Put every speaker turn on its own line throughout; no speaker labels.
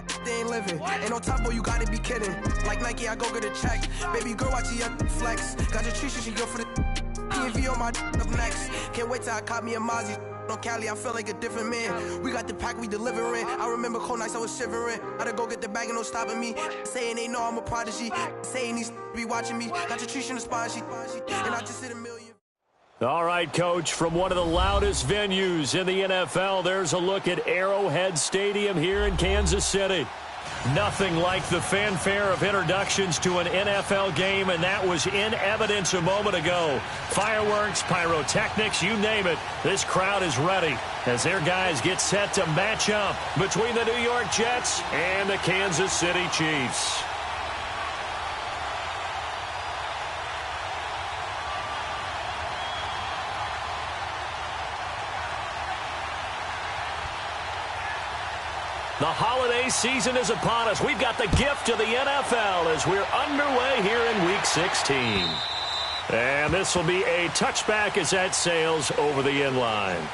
my they ain't living. Ain't no top boy, you gotta be kidding. Like Nike, I go get a check. Baby girl, watch your flex. Got your Trisha, she go for the TV on my up next. Can't wait till I caught me a Mozzie. On Cali, I feel like a different man. We got the pack, we delivering. I remember cold nights, I was shivering. Gotta go get the bag and no stopping me. Saying they know I'm a prodigy. Saying these be watching me. Got your Trisha in the spine, and I just hit a million.
All right, Coach, from one of the loudest venues in the NFL, there's a look at Arrowhead Stadium here in Kansas City. Nothing like the fanfare of introductions to an NFL game, and that was in evidence a moment ago. Fireworks, pyrotechnics, you name it. This crowd is ready as their guys get set to match up between the New York Jets and the Kansas City Chiefs. The holiday season is upon us. We've got the gift of the NFL as we're underway here in Week 16. And this will be a touchback as that sails over the end line.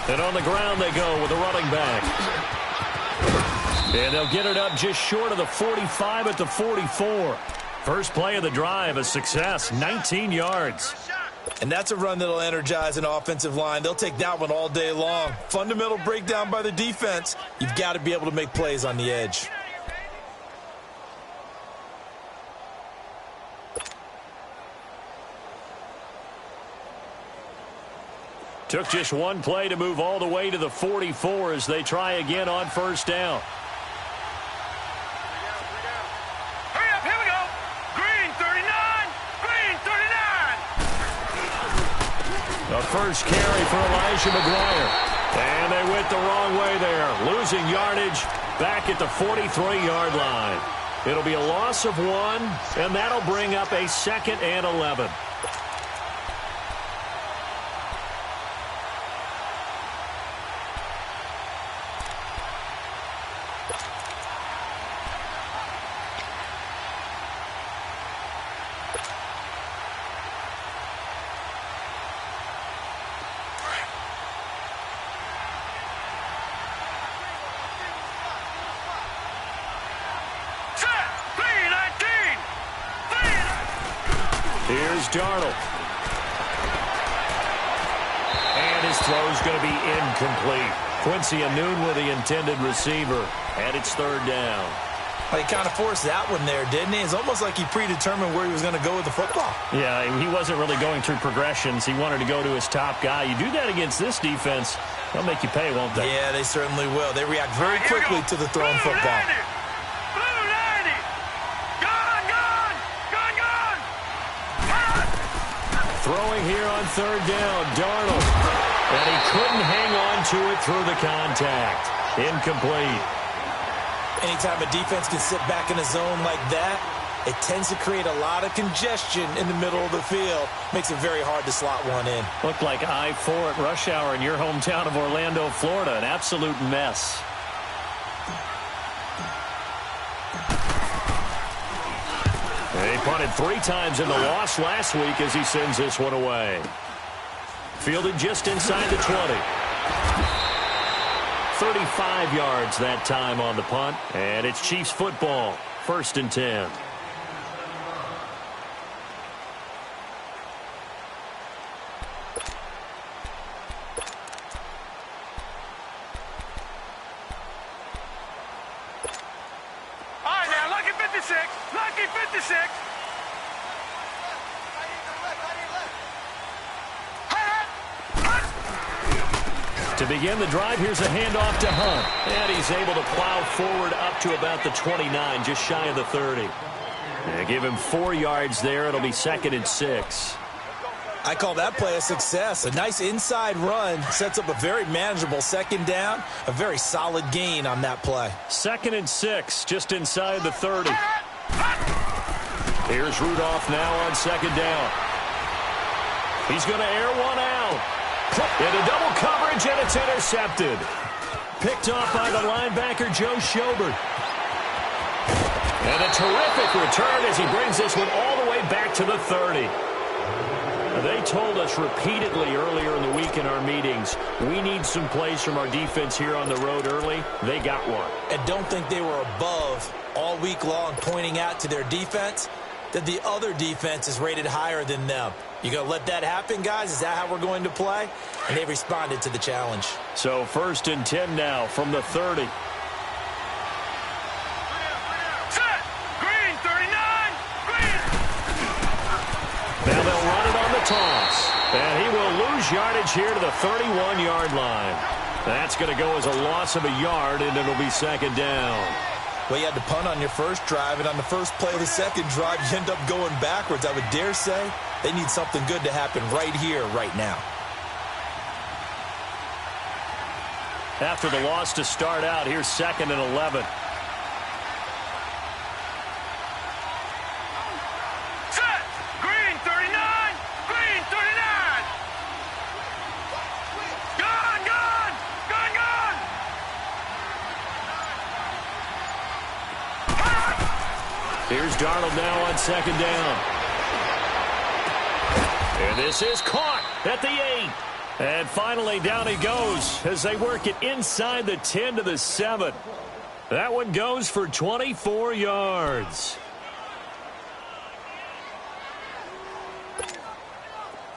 And on the ground they go with a running back. And they'll get it up just short of the 45 at the 44. First play of the drive, a success, 19 yards.
And that's a run that'll energize an offensive line. They'll take that one all day long. Fundamental breakdown by the defense. You've got to be able to make plays on the edge.
Took just one play to move all the way to the 44 as they try again on first down.
Hurry up, here we go. Green 39, green 39.
The first carry for Elijah McGuire. And they went the wrong way there, losing yardage back at the 43-yard line. It'll be a loss of 1, and that'll bring up a 2nd and 11. Here's Darnold. And his throw's going to be incomplete. Quincy Anoon with the intended receiver. And it's 3rd down.
Well, he kind of forced that one there, didn't he? It's almost like he predetermined where he was going to go with the football.
Yeah, he wasn't really going through progressions. He wanted to go to his top guy. You do that against this defense, they'll make you pay, won't they?
Yeah, they certainly will. They react very quickly to the thrown football.
Throwing here on 3rd down, Darnold. And he couldn't hang on to it through the contact. Incomplete.
Anytime a defense can sit back in a zone like that, it tends to create a lot of congestion in the middle of the field. Makes it very hard to slot one in.
Looked like I-4 at rush hour in your hometown of Orlando, Florida. An absolute mess. He punted 3 times in the loss last week as he sends this one away. Fielded just inside the 20. 35 yards that time on the punt. And it's Chiefs football. 1st and 10.
All right, now, lucky 56. Lucky 56.
To begin the drive, here's a handoff to Hunt. And he's able to plow forward up to about the 29, just shy of the 30. Give him 4 yards there. It'll be 2nd and 6.
I call that play a success. A nice inside run sets up a very manageable 2nd down. A very solid gain on that play.
2nd and 6, just inside the 30. Here's Rudolph now on 2nd down. He's going to air one out. Into double coverage, and it's intercepted. Picked off by the linebacker, Joe Schobert. And a terrific return as he brings this one all the way back to the 30. They told us repeatedly earlier in the week in our meetings, we need some plays from our defense here on the road early. They got one.
And don't think they were above all week long pointing out to their defense that the other defense is rated higher than them. You going to let that happen, guys? Is that how we're going to play? And they responded to the challenge.
So 1st and 10 now from the 30. Now they'll run it on the toss. And he will lose yardage here to the 31-yard line. That's going to go as a loss of a yard, and it'll be 2nd down.
Well, you had to punt on your first drive, and on the first play of the second drive, you end up going backwards. I would dare say they need something good to happen right here, right now.
After the loss to start out, here's 2nd and 11. Here's Darnold now on 2nd down. And this is caught at the 8. And finally down he goes as they work it inside the 10 to the 7. That one goes for 24 yards.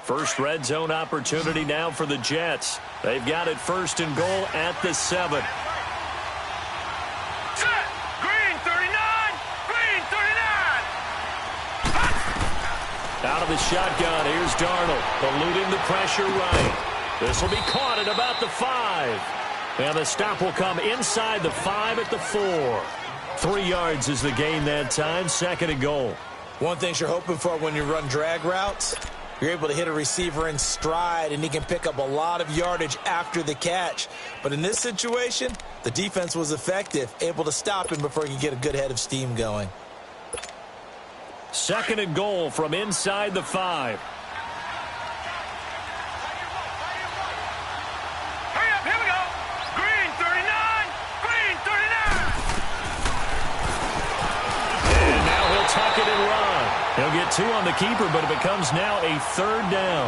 First red zone opportunity now for the Jets. They've got it 1st and goal at the 7. Out of the shotgun, here's Darnold, eluding the pressure right. This will be caught at about the 5. And the stop will come inside the 5 at the 4. 3 yards is the gain that time, 2nd and goal.
One thing you're hoping for when you run drag routes, you're able to hit a receiver in stride, and he can pick up a lot of yardage after the catch. But in this situation, the defense was effective, able to stop him before he could get a good head of steam going.
2nd and goal from inside the 5.
Hurry up, here we go. Green 39, green 39.
And now he'll tuck it and run. He'll get 2 on the keeper, but it becomes now a 3rd down.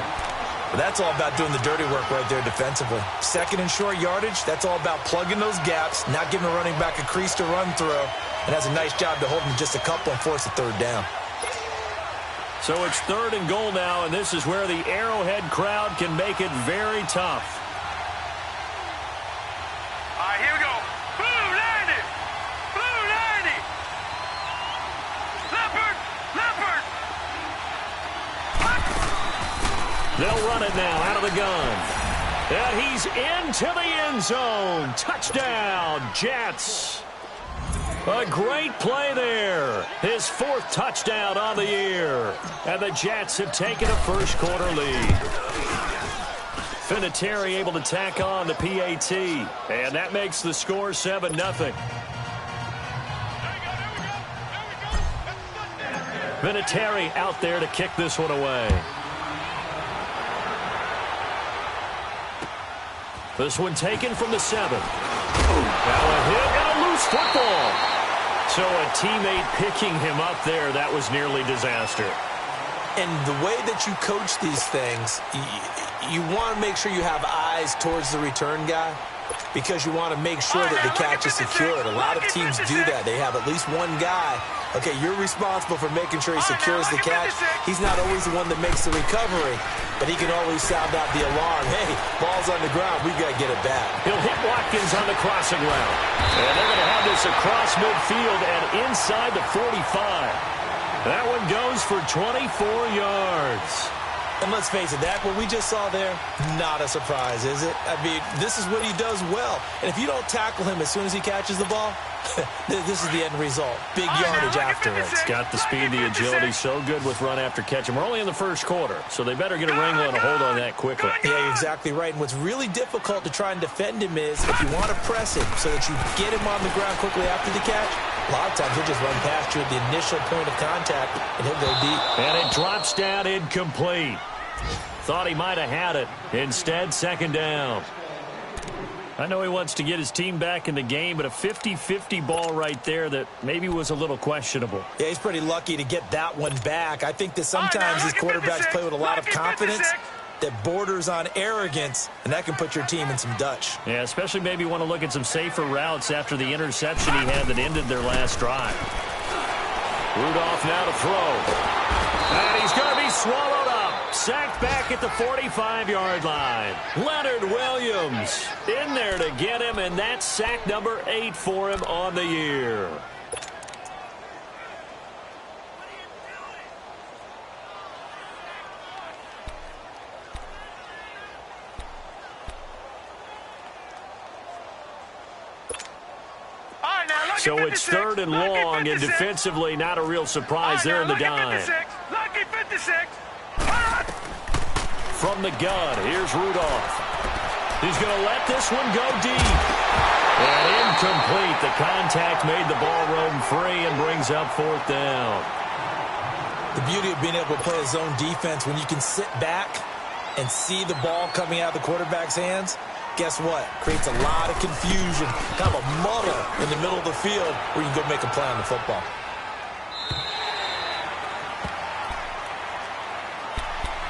Well, that's all about doing the dirty work right there defensively. 2nd and short yardage, that's all about plugging those gaps, not giving a running back a crease to run through, and has a nice job to hold him just a couple and force a 3rd down.
So it's 3rd and goal now, and this is where the Arrowhead crowd can make it very tough.
All right, here we go. Blue 90. Blue 90. Leopard. Leopard.
They'll run it now out of the gun. And he's into the end zone. Touchdown, Jets. A great play there. His 4th touchdown on the year. And the Jets have taken a first quarter lead. Vinatieri able to tack on the PAT. And that makes the score 7-0. Vinatieri out there to kick this one away. This one taken from the 7. Now a hit and a loose football. So a teammate picking him up there, that was nearly disaster.
And the way that you coach these things, you want to make sure you have eyes towards the return guy because you want to make sure that the catch is secured. A lot of teams do that. They have at least one guy. Okay, you're responsible for making sure he secures the catch. He's not always the one that makes the recovery, but he can always sound out the alarm. Hey, ball's on the ground. We've got to get it back.
He'll hit Watkins on the crossing route. And they're going to have this across midfield and inside the 45. That one goes for 24 yards.
And let's face it, what we just saw there, not a surprise, is it? I mean, this is what he does well. And if you don't tackle him as soon as he catches the ball, this is the end result. Big yardage afterwards.
Got the speed, the agility, so good with run after catch. And we're only in the first quarter, so they better get a wrangle and a hold on that quickly.
Yeah, you're exactly right. And what's really difficult to try and defend him is if you want to press him so that you get him on the ground quickly after the catch, a lot of times he'll just run past you at the initial point of contact, and he'll go deep.
And it drops down incomplete. Thought he might have had it. Instead, second down. I know he wants to get his team back in the game, but a 50-50 ball right there that maybe was a little questionable.
Yeah, he's pretty lucky to get that one back. I think that sometimes these quarterbacks play with a lot of confidence that borders on arrogance, and that can put your team in some Dutch.
Yeah, especially maybe want to look at some safer routes after the interception he had that ended their last drive. Rudolph now to throw. And he's going to be swallowed up. Sacked back at the 45-yard line. Leonard Williams in there to get him, and that's sack number 8 for him on the year. So it's 3rd and long, and defensively not a real surprise there in the dime.
Lucky 56.
From the gun, here's Rudolph. He's going to let this one go deep. And incomplete. The contact made the ball roam free and brings up 4th down.
The beauty of being able to play a zone defense when you can sit back and see the ball coming out of the quarterback's hands, guess what? Creates a lot of confusion, kind of a muddle in the middle of the field where you can go make a play on the football.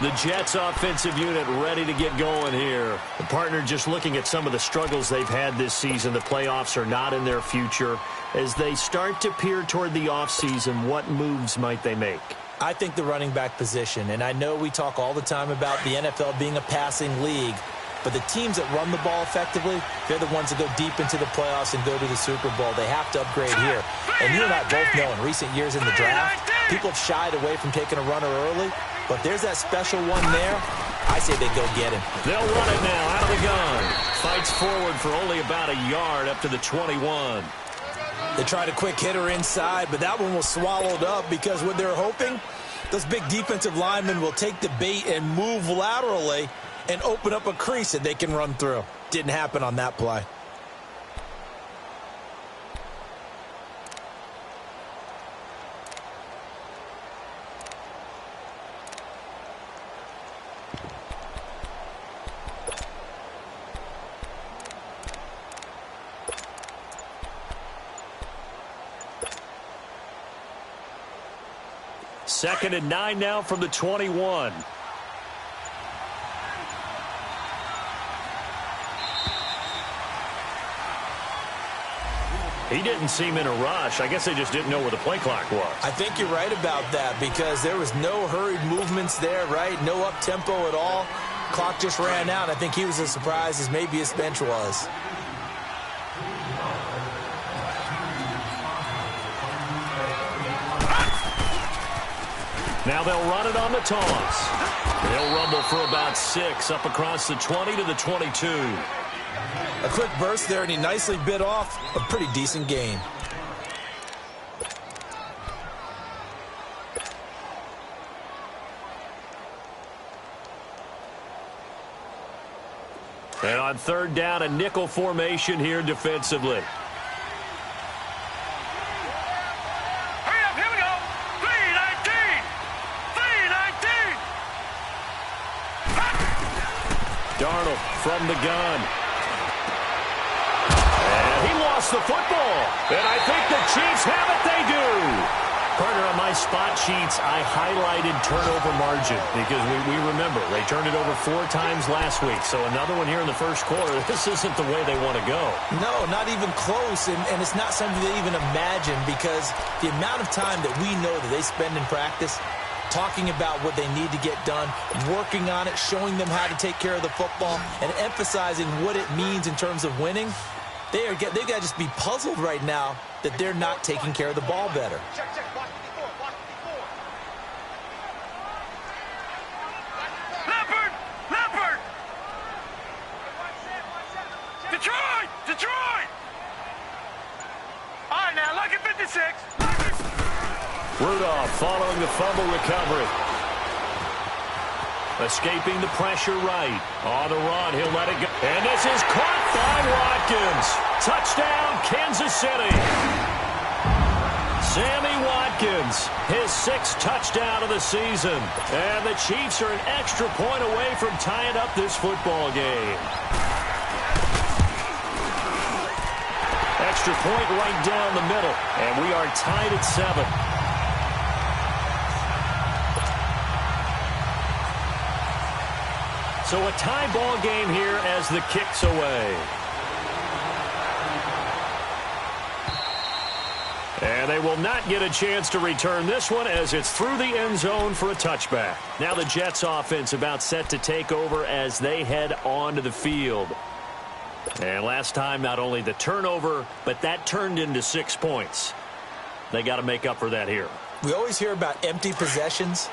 The Jets offensive unit ready to get going here. The partner just looking at some of the struggles they've had this season. The playoffs are not in their future. As they start to peer toward the offseason, what moves might they make?
I think the running back position, and I know we talk all the time about the NFL being a passing league, but the teams that run the ball effectively, they're the ones that go deep into the playoffs and go to the Super Bowl. They have to upgrade here. And you and I both know in recent years in the draft, people have shied away from taking a runner early. But there's that special one there. I say they go get him.
They'll run it now out of the gun. Fights forward for only about a yard up to the 21.
They tried a quick hitter inside, but that one was swallowed up because what they're hoping, those big defensive linemen will take the bait and move laterally and open up a crease that they can run through. Didn't happen on that play.
Second and 9 now from the 21. He didn't seem in a rush. I guess they just didn't know where the play clock was.
I think you're right about that because there was no hurried movements there, right? No up-tempo at all. Clock just ran out. I think he was as surprised as maybe his bench was.
Now they'll run it on the toss. They'll rumble for about 6 up across the 20 to the 22.
A quick burst there, and he nicely bit off a pretty decent gain.
And on 3rd down, a nickel formation here defensively. Darnold from the gun. And he lost the football. And I think the Chiefs have it. They do. Partner, on my spot sheets, I highlighted turnover margin because we remember they turned it over 4 times last week. So another one here in the first quarter. This isn't the way they want to go.
No, not even close. And it's not something they even imagine because the amount of time that we know that they spend in practice talking about what they need to get done, working on it, showing them how to take care of the football, and emphasizing what it means in terms of winning. They've got to just be puzzled right now that they're not taking care of the ball better.
following the fumble recovery. Escaping the pressure right. On the run, he'll let it go. And this is caught by Watkins. Touchdown, Kansas City. Sammy Watkins, his 6th touchdown of the season. And the Chiefs are an extra point away from tying up this football game. Extra point right down the middle. And we are tied at 7. So a tie ball game here as the kick's away. And they will not get a chance to return this one as it's through the end zone for a touchback. Now the Jets offense about set to take over as they head onto the field. And last time, not only the turnover, but that turned into 6 points. They got to make up for that here.
We always hear about empty possessions,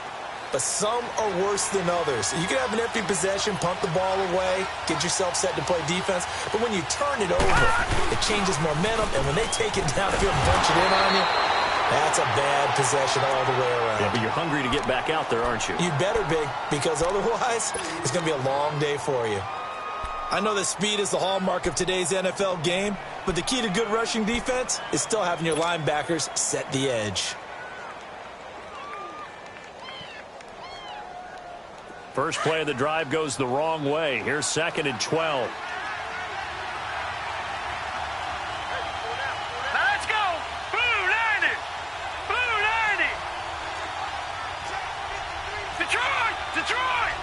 but some are worse than others. You can have an empty possession, punt the ball away, get yourself set to play defense, but when you turn it over, it changes momentum, and when they take it downfield and bunch it in on you, that's a bad possession all the way around.
Yeah, but you're hungry to get back out there, aren't you?
You better be, because otherwise, it's going to be a long day for you. I know that speed is the hallmark of today's NFL game, but the key to good rushing defense is still having your linebackers set the edge.
First play of the drive goes the wrong way. Here's 2nd and 12.
Now let's go. Blue 90. Blue 90. Detroit. Detroit.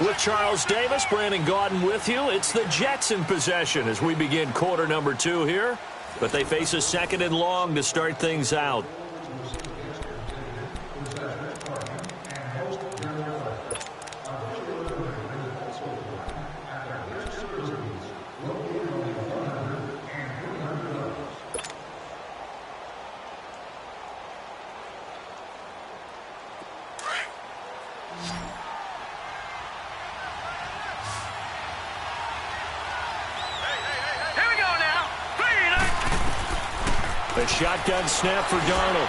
With Charles Davis, Brandon Gaudin with you. It's the Jets in possession as we begin quarter number 2 here. But they face a 2nd and long to start things out. A shotgun snap for Darnold.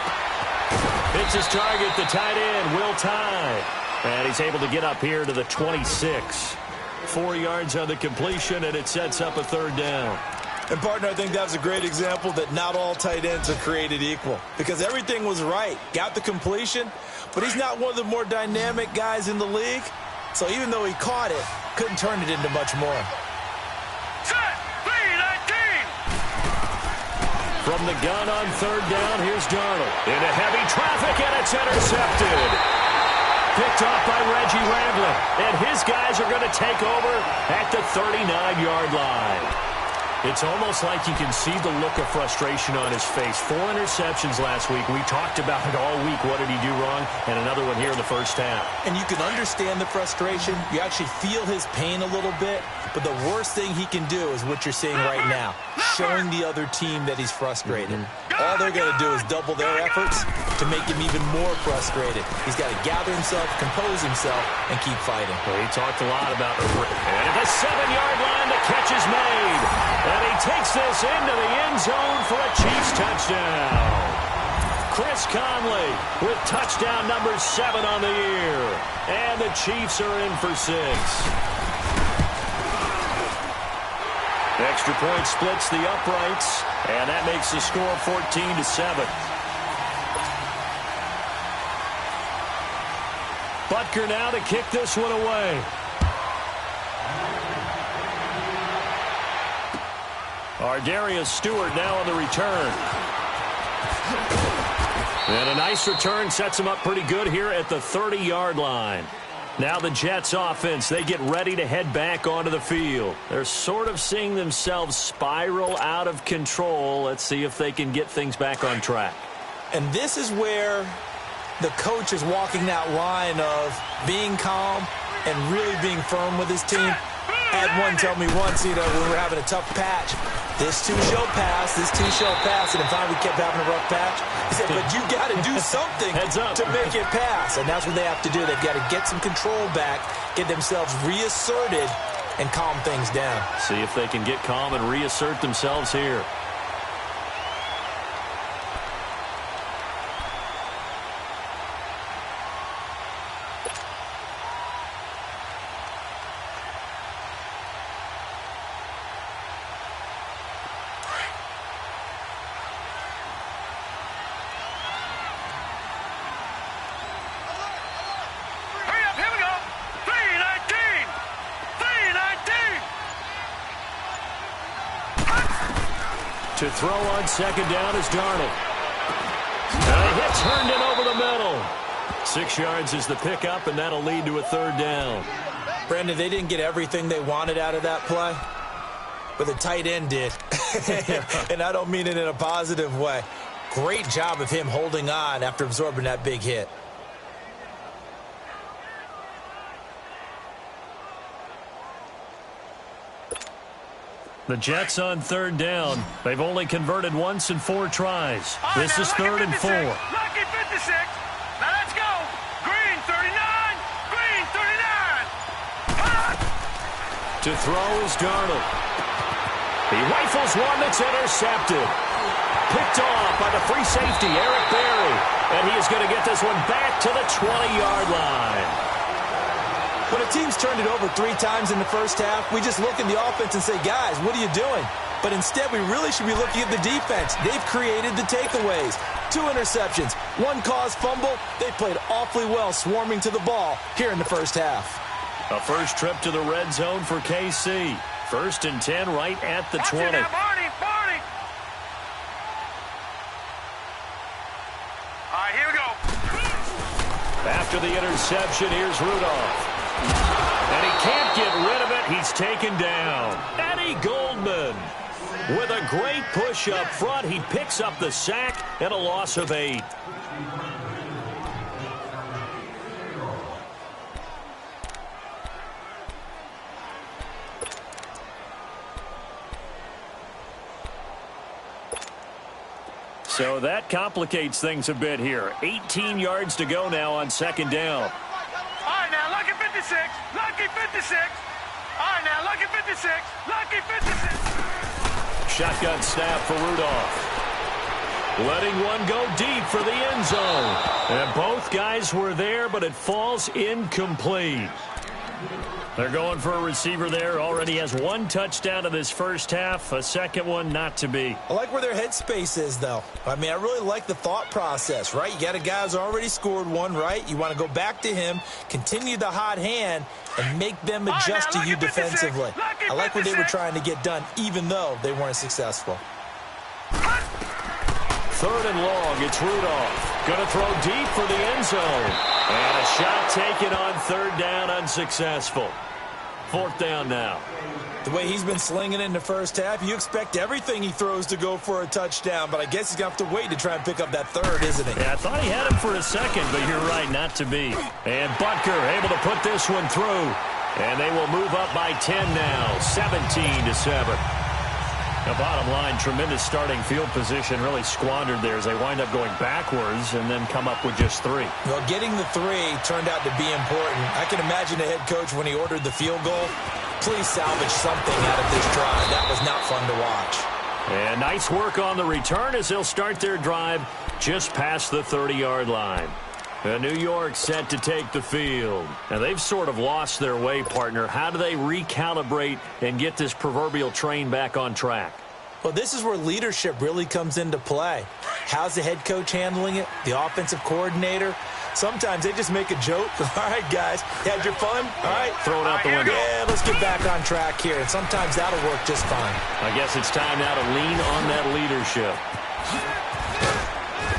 Hits his target, the tight end, Will Tye. And he's able to get up here to the 26. 4 yards on the completion, and it sets up a 3rd down.
And, partner, I think that was a great example that not all tight ends are created equal. Because everything was right. Got the completion, but he's not one of the more dynamic guys in the league. So even though he caught it, couldn't turn it into much more.
From the gun on 3rd down, here's Darnold. Into heavy traffic, and it's intercepted. Picked off by Reggie Ragland. And his guys are going to take over at the 39-yard line. It's almost like you can see the look of frustration on his face. 4 interceptions last week. We talked about it all week. What did he do wrong? And another one here in the first half.
And you can understand the frustration. You actually feel his pain a little bit. But the worst thing he can do is what you're seeing right now, showing the other team that he's frustrated. All they're going to do is double their efforts to make him even more frustrated. He's got to gather himself, compose himself, and keep fighting.
Well, he talked a lot about it. And at the 7-yard line, the catch is made. And he takes this into the end zone for a Chiefs touchdown. Chris Conley with touchdown number 7 on the year. And the Chiefs are in for 6. Extra point splits the uprights, and that makes the score 14-7. Butker now to kick this one away. Ardarius Stewart now on the return. And a nice return sets him up pretty good here at the 30-yard line. Now the Jets offense, they get ready to head back onto the field. They're sort of seeing themselves spiral out of control. Let's see if they can get things back on track.
And this is where the coach is walking that line of being calm and really being firm with his team. I had one tell me once, when we were having a tough patch, this too shall pass, this too shall pass, and then finally we kept having a rough patch. He said, but you got to do something to make it pass, and that's what they have to do. They've got to get some control back, get themselves reasserted, and calm things down.
See if they can get calm and reassert themselves here. To throw on second down is Darnold. And a hit turned in over the middle. 6 yards is the pickup, and that'll lead to a third down.
Brandon, they didn't get everything they wanted out of that play, but the tight end did. And I don't mean it in a positive way. Great job of him holding on after absorbing that big hit.
The Jets on third down. They've only converted once in 4 tries. This is 3rd and 4.
Lucky 56. Now let's go. Green 39. Green 39.
To throw is Darnold. He rifles one that's intercepted. Picked off by the free safety, Eric Berry. And he is going to get this one back to the 20-yard line.
When a team's turned it over 3 times in the first half, we just look at the offense and say, guys, what are you doing? But instead, we really should be looking at the defense. They've created the takeaways. 2 interceptions, 1 caused fumble. They played awfully well swarming to the ball here in the first half.
A first trip to the red zone for KC. 1st and 10 right at the 20.
Now, Barney. All right, here we go.
After the interception, here's Rudolph. And he can't get rid of it. He's taken down. Eddie Goldman with a great push up front. He picks up the sack and a loss of 8. So that complicates things a bit here. 18 yards to go now on second down.
All right, now, lucky 56. Lucky 56. All right, now, lucky 56. Lucky 56.
Shotgun snap for Rudolph. Letting one go deep for the end zone. And both guys were there, but it falls incomplete. They're going for a receiver there. Already has 1 touchdown in this first half. A second one not to be.
I like where their headspace is, though. I mean, I really like the thought process, right? You got a guy who's already scored 1, right? You want to go back to him, continue the hot hand, and make them adjust to you defensively. I like what they were trying to get done, even though they weren't successful.
3rd and long. It's Rudolph. Going to throw deep for the end zone. And a shot taken on 3rd down, unsuccessful. 4th down now.
The way he's been slinging in the first half, you expect everything he throws to go for a touchdown, but I guess he's going to have to wait to try and pick up that 3rd, isn't he?
Yeah, I thought he had him for a second, but you're right, not to be. And Butker able to put this one through. And they will move up by 10 now, 17-7. The bottom line, tremendous starting field position, really squandered there as they wind up going backwards and then come up with just 3.
Well, getting the 3 turned out to be important. I can imagine the head coach when he ordered the field goal. Please salvage something out of this drive. That was not fun to watch.
And nice work on the return as they'll start their drive just past the 30-yard line. New York set to take the field. Now, they've sort of lost their way, partner. How do they recalibrate and get this proverbial train back on track?
Well, this is where leadership really comes into play. How's the head coach handling it? The offensive coordinator? Sometimes they just make a joke. All right, guys, you had your fun? All right.
Throw it out the window.
Yeah, let's get back on track here. And sometimes that'll work just fine.
I guess it's time now to lean on that leadership.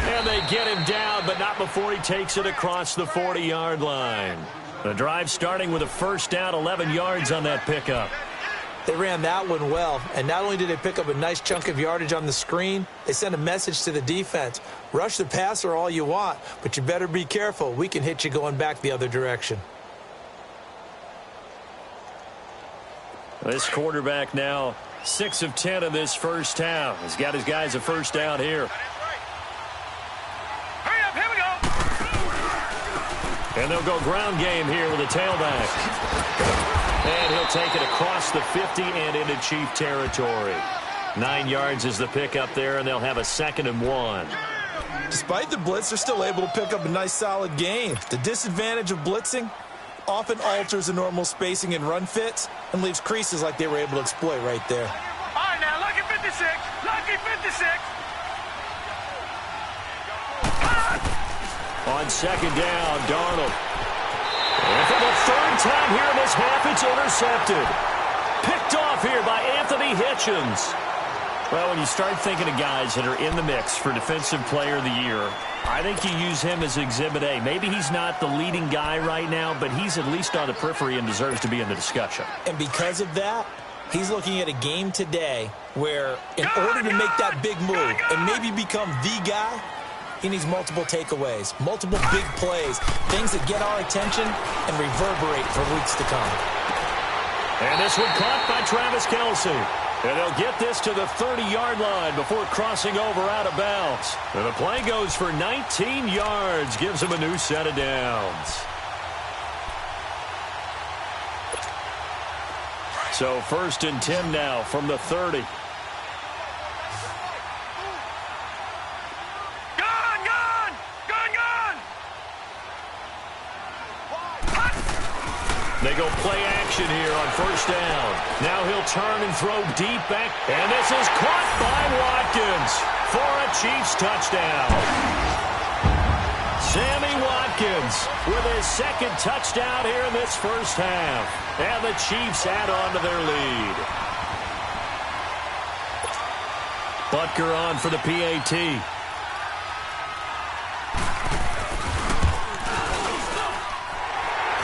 And they get him down, but not before he takes it across the 40-yard line. The drive starting with a first down, 11 yards on that pickup.
They ran that one well, and not only did they pick up a nice chunk of yardage on the screen, they sent a message to the defense. Rush the passer all you want, but you better be careful. We can hit you going back the other direction.
This quarterback now 6 of 10 in this first half. He's got his guys a first down here.
Hurry up, here we go.
And they'll go ground game here with a tailback. And he'll take it across the 50 and into Chief territory. 9 yards is the pickup there, and they'll have a 2nd and 1.
Despite the blitz, they're still able to pick up a nice, solid gain. The disadvantage of blitzing often alters the normal spacing and run fits and leaves creases like they were able to exploit right there.
All right, now, lucky 56. Lucky 56.
On second down, Darnold. And for the 3rd time here in this half, it's intercepted. Picked off here by Anthony Hitchens. Well, when you start thinking of guys that are in the mix for Defensive Player of the Year, I think you use him as Exhibit A. Maybe he's not the leading guy right now, but he's at least on the periphery and deserves to be in the discussion.
And because of that, he's looking at a game today where in order to make that big move and maybe become the guy, he needs multiple takeaways, multiple big plays, things that get our attention and reverberate for weeks to come.
And this one caught by Travis Kelce. And they'll get this to the 30-yard line before crossing over out of bounds. And the play goes for 19 yards, gives him a new set of downs. So 1st and 10 now from the 30. They go play action here on 1st down. Now he'll turn and throw deep back. And this is caught by Watkins for a Chiefs touchdown. Sammy Watkins with his 2nd touchdown here in this first half. And the Chiefs add on to their lead. Butker on for the PAT.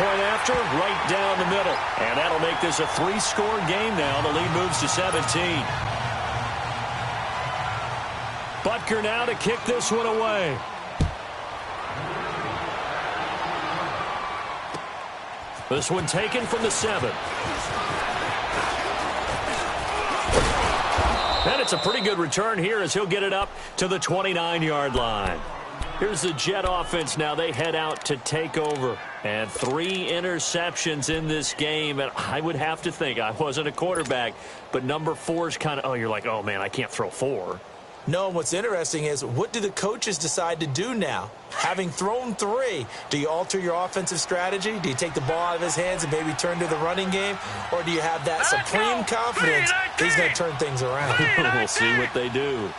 Point after, right down the middle. And that'll make this a 3-score game now. The lead moves to 17. Butker now to kick this one away. This one taken from the 7. And it's a pretty good return here as he'll get it up to the 29-yard line. Here's the Jet offense now. They head out to take over. And 3 interceptions in this game. And I would have to think, I wasn't a quarterback, but number 4 is kind of, oh, you're like, oh, man, I can't throw 4.
No, and what's interesting is, what do the coaches decide to do now? Having thrown 3, do you alter your offensive strategy? Do you take the ball out of his hands and maybe turn to the running game? Or do you have that supreme confidence he's going to turn things around?
We'll see what they do.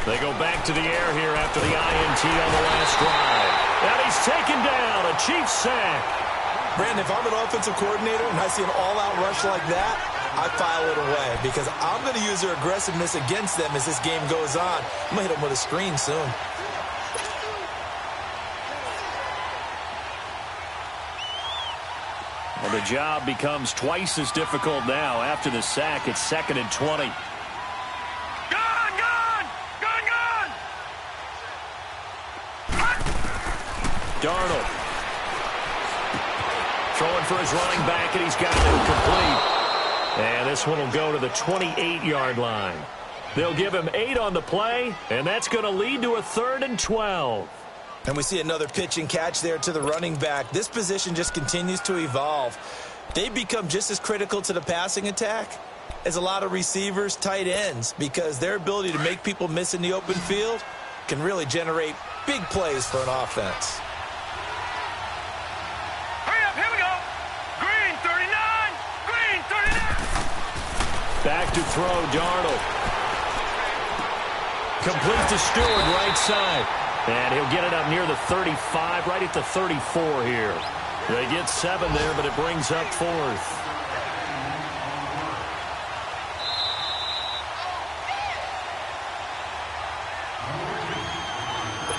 They go back to the air here after the INT on the last drive. And he's taken down, a Chiefs sack.
Brandon, if I'm an offensive coordinator and I see an all-out rush like that, I file it away because I'm going to use their aggressiveness against them as this game goes on. I'm going to hit them with a screen soon.
Well, the job becomes twice as difficult now. After the sack, it's 2nd and 20. Darnold throwing for his running back, and he's got it complete. And this one will go to the 28-yard line. They'll give him 8 on the play, and that's going to lead to a 3rd and 12.
And we see another pitch and catch there to the running back. This position just continues to evolve. They've become just as critical to the passing attack as a lot of receivers, tight ends, because their ability to make people miss in the open field can really generate big plays for an offense.
Back to throw, Darnold. Complete to Stewart, right side. And he'll get it up near the 35, right at the 34 here. They get 7 there, but it brings up 4th.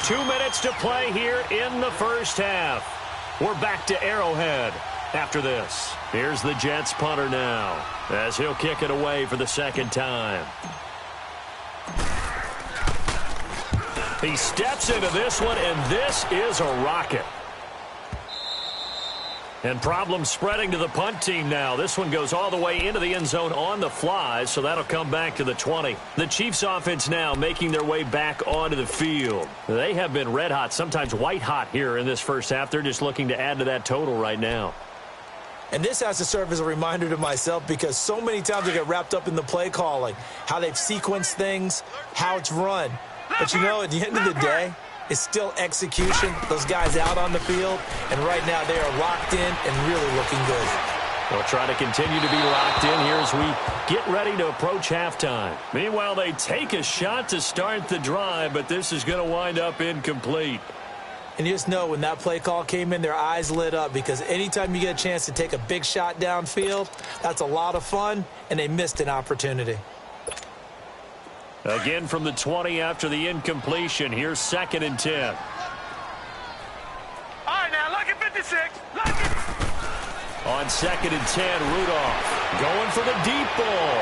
Two minutes to play here in the first half. We're back to Arrowhead after this. Here's the Jets punter now as he'll kick it away for the 2nd time. He steps into this one, and this is a rocket. And problems spreading to the punt team now. This one goes all the way into the end zone on the fly, so that'll come back to the 20. The Chiefs offense now making their way back onto the field. They have been red hot, sometimes white hot here in this first half. They're just looking to add to that total right now.
And this has to serve as a reminder to myself because so many times I get wrapped up in the play calling, how they've sequenced things, how it's run. But, you know, at the end of the day, it's still execution. Those guys out on the field, and right now they are locked in and really looking good.
They'll try to continue to be locked in here as we get ready to approach halftime. Meanwhile, they take a shot to start the drive, but this is going to wind up incomplete.
And you just know when that play call came in, their eyes lit up, because anytime you get a chance to take a big shot downfield, that's a lot of fun, and they missed an opportunity.
Again from the 20 after the incompletion. Here's 2nd and 10.
All right, now, lucky 56. Lucky.
On 2nd and 10, Rudolph going for the deep ball.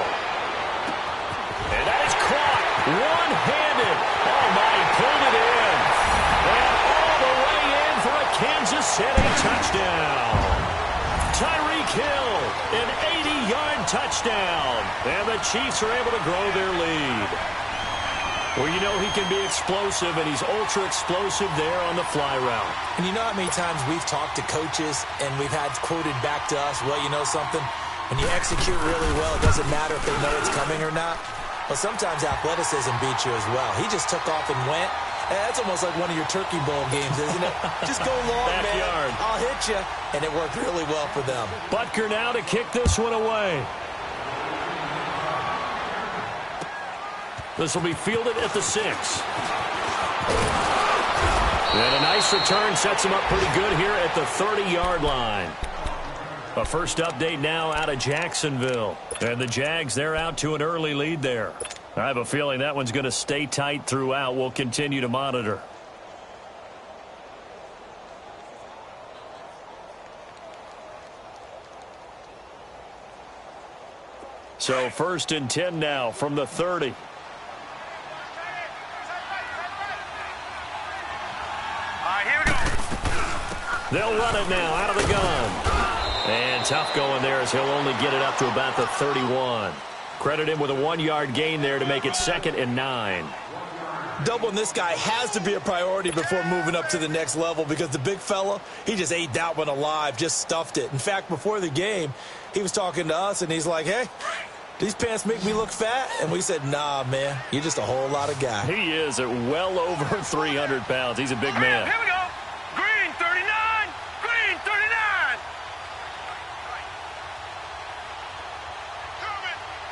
And that is caught one-handed. Oh, my, he pulled it in. And all the way in for a Kansas City touchdown. Tyreek Hill, an 80-yard touchdown. And the Chiefs are able to grow their lead. Well, you know he can be explosive, and he's ultra-explosive there on the fly route.
And you know how many times we've talked to coaches and we've had quoted back to us, well, you know something? When you execute really well, it doesn't matter if they know it's coming or not. Well, sometimes athleticism beats you as well. He just took off and went. That's almost like one of your Turkey Bowl games, isn't it? Just go long,
Backyard.
man. I'll hit you. And it worked really well for them.
Butker now to kick this one away. This will be fielded at the 6. And a nice return sets him up pretty good here at the 30-yard line. A first update now out of Jacksonville. And the Jags, they're out to an early lead there. I have a feeling that one's going to stay tight throughout. We'll continue to monitor. So 1st and 10 now from the 30. They'll run it now out of the gun. And tough going there as he'll only get it up to about the 31. Credit him with a 1-yard gain there to make it 2nd and 9.
Doubling this guy has to be a priority before moving up to the next level, because the big fella, he just ate that one alive, just stuffed it. In fact, before the game, he was talking to us, and he's like, hey, these pants make me look fat? And we said, nah, man, you're just a whole lot of guy.
He is at well over 300 pounds. He's a big man.
Here we go. Green 39. Green 39.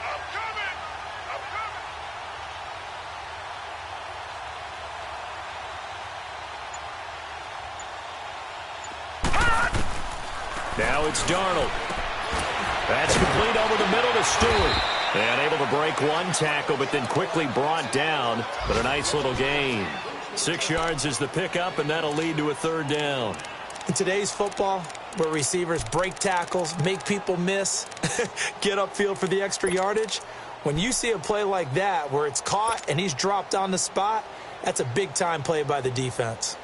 I'm coming.
Now it's Darnold. That's complete over the middle to Stewart. And able to break one tackle, but then quickly brought down. But a nice little gain. 6 yards is the pickup, and that'll lead to a 3rd down.
In today's football, where receivers break tackles, make people miss, get upfield for the extra yardage, when you see a play like that where it's caught and he's dropped on the spot, that's a big-time play by the defense.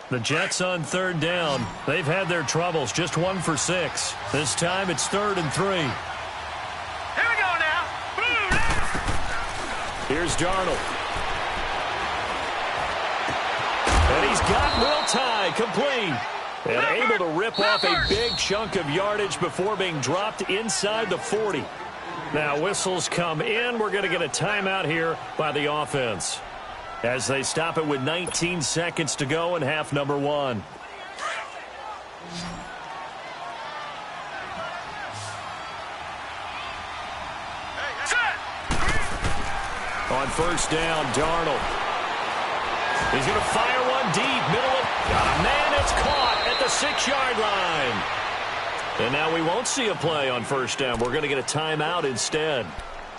The Jets on 3rd down. They've had their troubles. Just 1 for 6. This time it's 3rd and 3.
Here we go now. Blue.
Here's Darnold. And he's got Will Tye complete. And able to rip off a big chunk of yardage before being dropped inside the 40. Now whistles come in. We're going to get a timeout here by the offense, as they stop it with 19 seconds to go in half number 1. On 1st down, Darnold. He's going to fire one deep, middle of... Got a man, it's caught at the 6-yard line. And now we won't see a play on 1st down. We're going to get a timeout instead,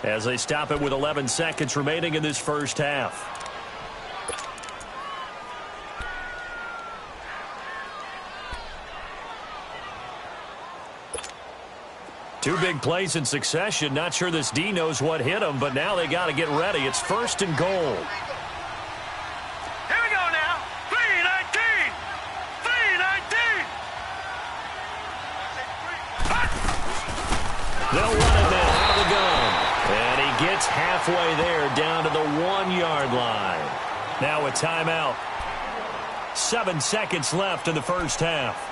as they stop it with 11 seconds remaining in this first half. Two big plays in succession. Not sure this D knows what hit him, but now they got to get ready. It's 1st and goal.
Here we go now. 3-19. 3-19.
They'll run it now out of the gun. And he gets halfway there down to the 1-yard line. Now a timeout. 7 seconds left in the first half.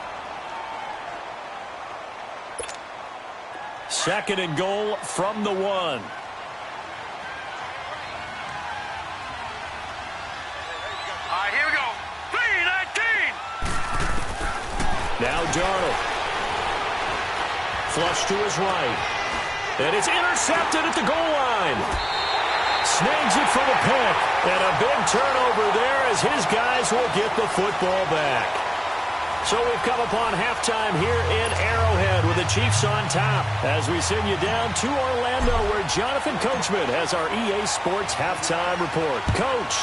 2nd and goal from the 1.
All right, here we go. 3-19.
Now Darnold. Flush to his right. And it's intercepted at the goal line. Snags it for the pick. And a big turnover there as his guys will get the football back. So we've come upon halftime here in Arrowhead with the Chiefs on top as we send you down to Orlando where Jonathan Coachman has our EA Sports halftime report. Coach.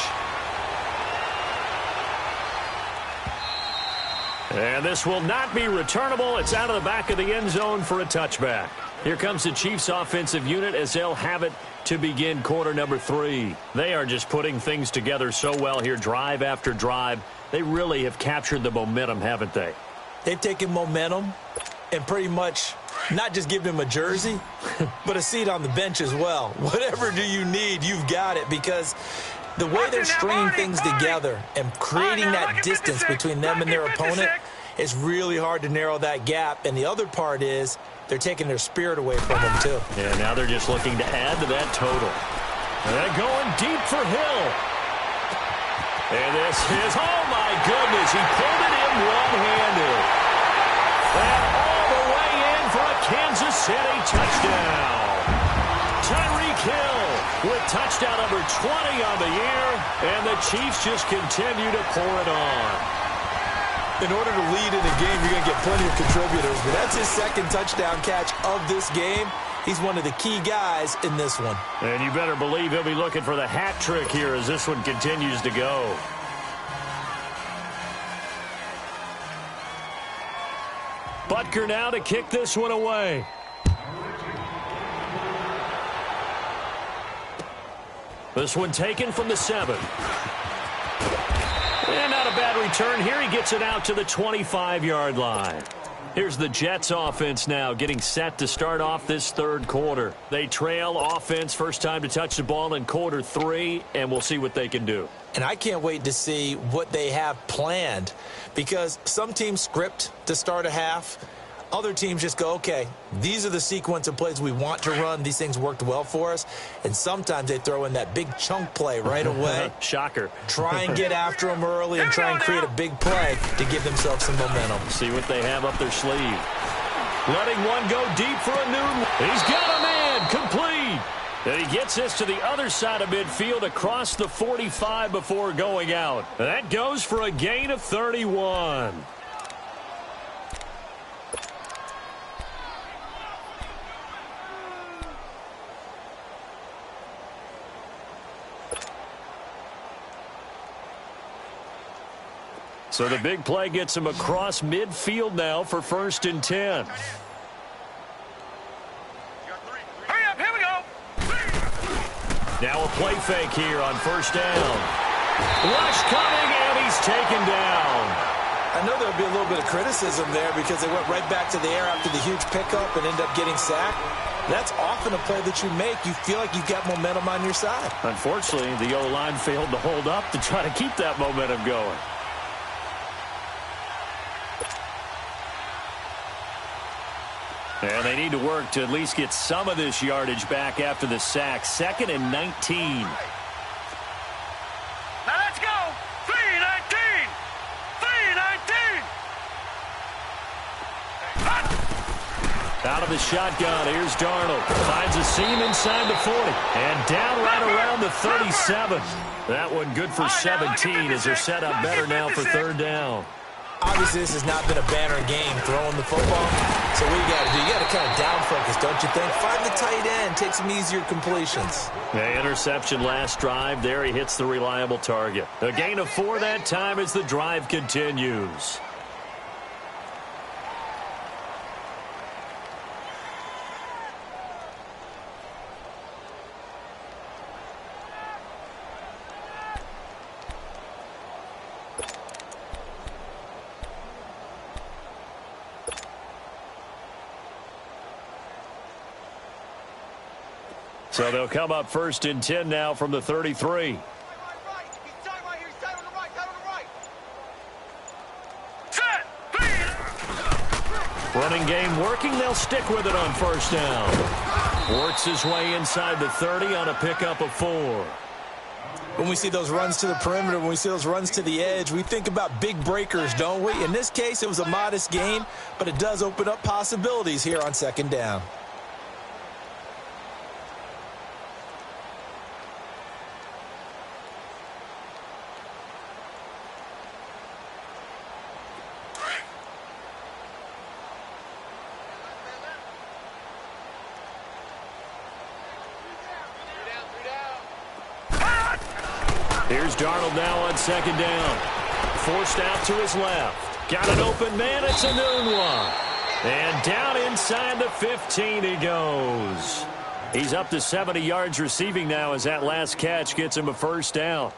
And this will not be returnable. It's out of the back of the end zone for a touchback. Here comes the Chiefs offensive unit as they'll have it to begin quarter number 3. They are just putting things together so well here, drive after drive. They really have captured the momentum, haven't they?
They've taken momentum and pretty much not just given him a jersey, but a seat on the bench as well. Whatever do you need, you've got it, because the way they're stringing things together and creating that distance between them and their opponent, it's really hard to narrow that gap. And the other part is they're taking their spirit away from them, too.
Yeah, now they're just looking to add to that total. And they're going deep for Hill. And this is, oh my goodness, he pulled it in one-handed. And all the way in for a Kansas City touchdown. Tyreek Hill with touchdown number 20 on the year, and the Chiefs just continue to pour it on.
In order to lead in a game, you're going to get plenty of contributors, but that's his second touchdown catch of this game. He's one of the key guys in this one.
And you better believe he'll be looking for the hat trick here as this one continues to go. Butker now to kick this one away. This one taken from the 7. And not a bad return here. He gets it out to the 25-yard line. Here's the Jets offense now getting set to start off this third quarter. They trail offense, first time to touch the ball in quarter 3, and we'll see what they can do.
And I can't wait to see what they have planned, because some teams script to start a half. Other teams just go, okay, these are the sequence of plays we want to run. These things worked well for us. And sometimes they throw in that big chunk play right away.
Shocker.
Try and get after them early and try and create a big play to give themselves some momentum.
See what they have up their sleeve. Letting one go deep for a Newton. He's got a man complete. And he gets this to the other side of midfield across the 45 before going out. That goes for a gain of 31. So the big play gets him across midfield now for 1st and 10.
Hurry up, here we go.
Now a play fake here on 1st down. Rush coming, and he's taken down.
I know there'll be a little bit of criticism there because they went right back to the air after the huge pickup and end up getting sacked. That's often a play that you make. You feel like you've got momentum on your side.
Unfortunately, the O-line failed to hold up to try to keep that momentum going. And they need to work to at least get some of this yardage back after the sack. 2nd and 19.
Now let's go. 3-19. 3-19.
Out of the shotgun, here's Darnold. Finds a seam inside the 40. And down right around the 37. That one good for 17 as they're set up better now for 3rd down.
Obviously, this has not been a banner game throwing the football. So what you got to do, you got to kind of down focus, don't you think? Find the tight end, take some easier completions.
The interception last drive. There he hits the reliable target. A gain of 4 that time as the drive continues. So they'll come up 1st and 10 now from the 33. Running game working. They'll stick with it on 1st down. Works his way inside the 30 on a pickup of 4.
When we see those runs to the perimeter, when we see those runs to the edge, we think about big breakers, don't we? In this case, it was a modest gain, but it does open up possibilities here on 2nd down.
Here's Darnold now on second down. Forced out to his left. Got an open man. It's a noon one. And down inside the 15 he goes. He's up to 70 yards receiving now as that last catch gets him a first down.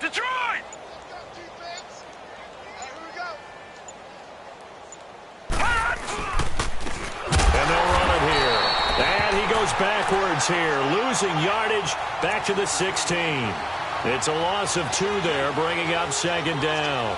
Detroit!
And they'll run it here. And he goes backwards here, losing yardage back to the 16. It's a loss of 2 there, bringing up second down.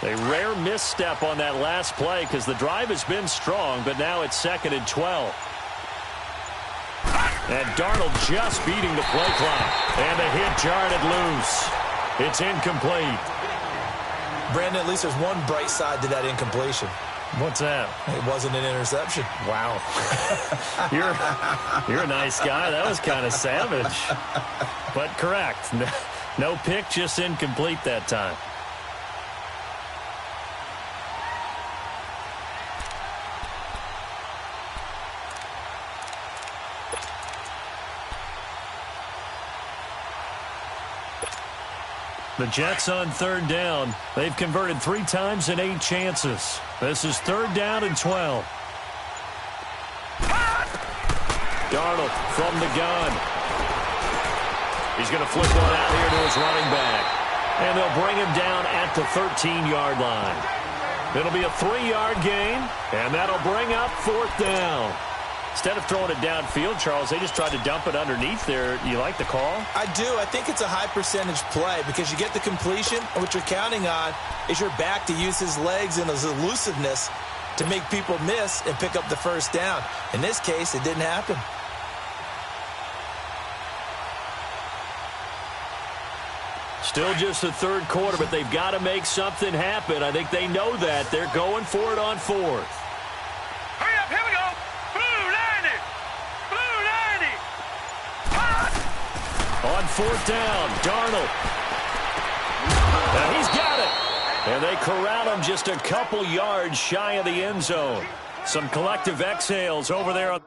A rare misstep on that last play because the drive has been strong, but now it's 2nd and 12. And Darnold just beating the play clock. And the hit jarred it loose. It's incomplete.
Brandon, at least there's one bright side to that incompletion.
What's that?
It wasn't an interception.
Wow. You're a nice guy. That was kind of savage. But correct. No pick, just incomplete that time. The Jets on 3rd down. They've converted 3 times in 8 chances. This is 3rd down and 12. Darnold from the gun. He's going to flip one out here to his running back. And they'll bring him down at the 13-yard line. It'll be a 3-yard gain, and that'll bring up 4th down. Instead of throwing it downfield, Charles, they just tried to dump it underneath there. You like the call?
I do. I think it's a high percentage play because you get the completion, and what you're counting on is your back to use his legs and his elusiveness to make people miss and pick up the first down. In this case, it didn't happen.
Still just the 3rd quarter, but they've got to make something happen. I think they know that. They're going for it on 4th.
Hurry up, here we go.
On 4th down, Darnold. And he's got it. And they corral him just a couple yards shy of the end zone. Some collective exhales over there on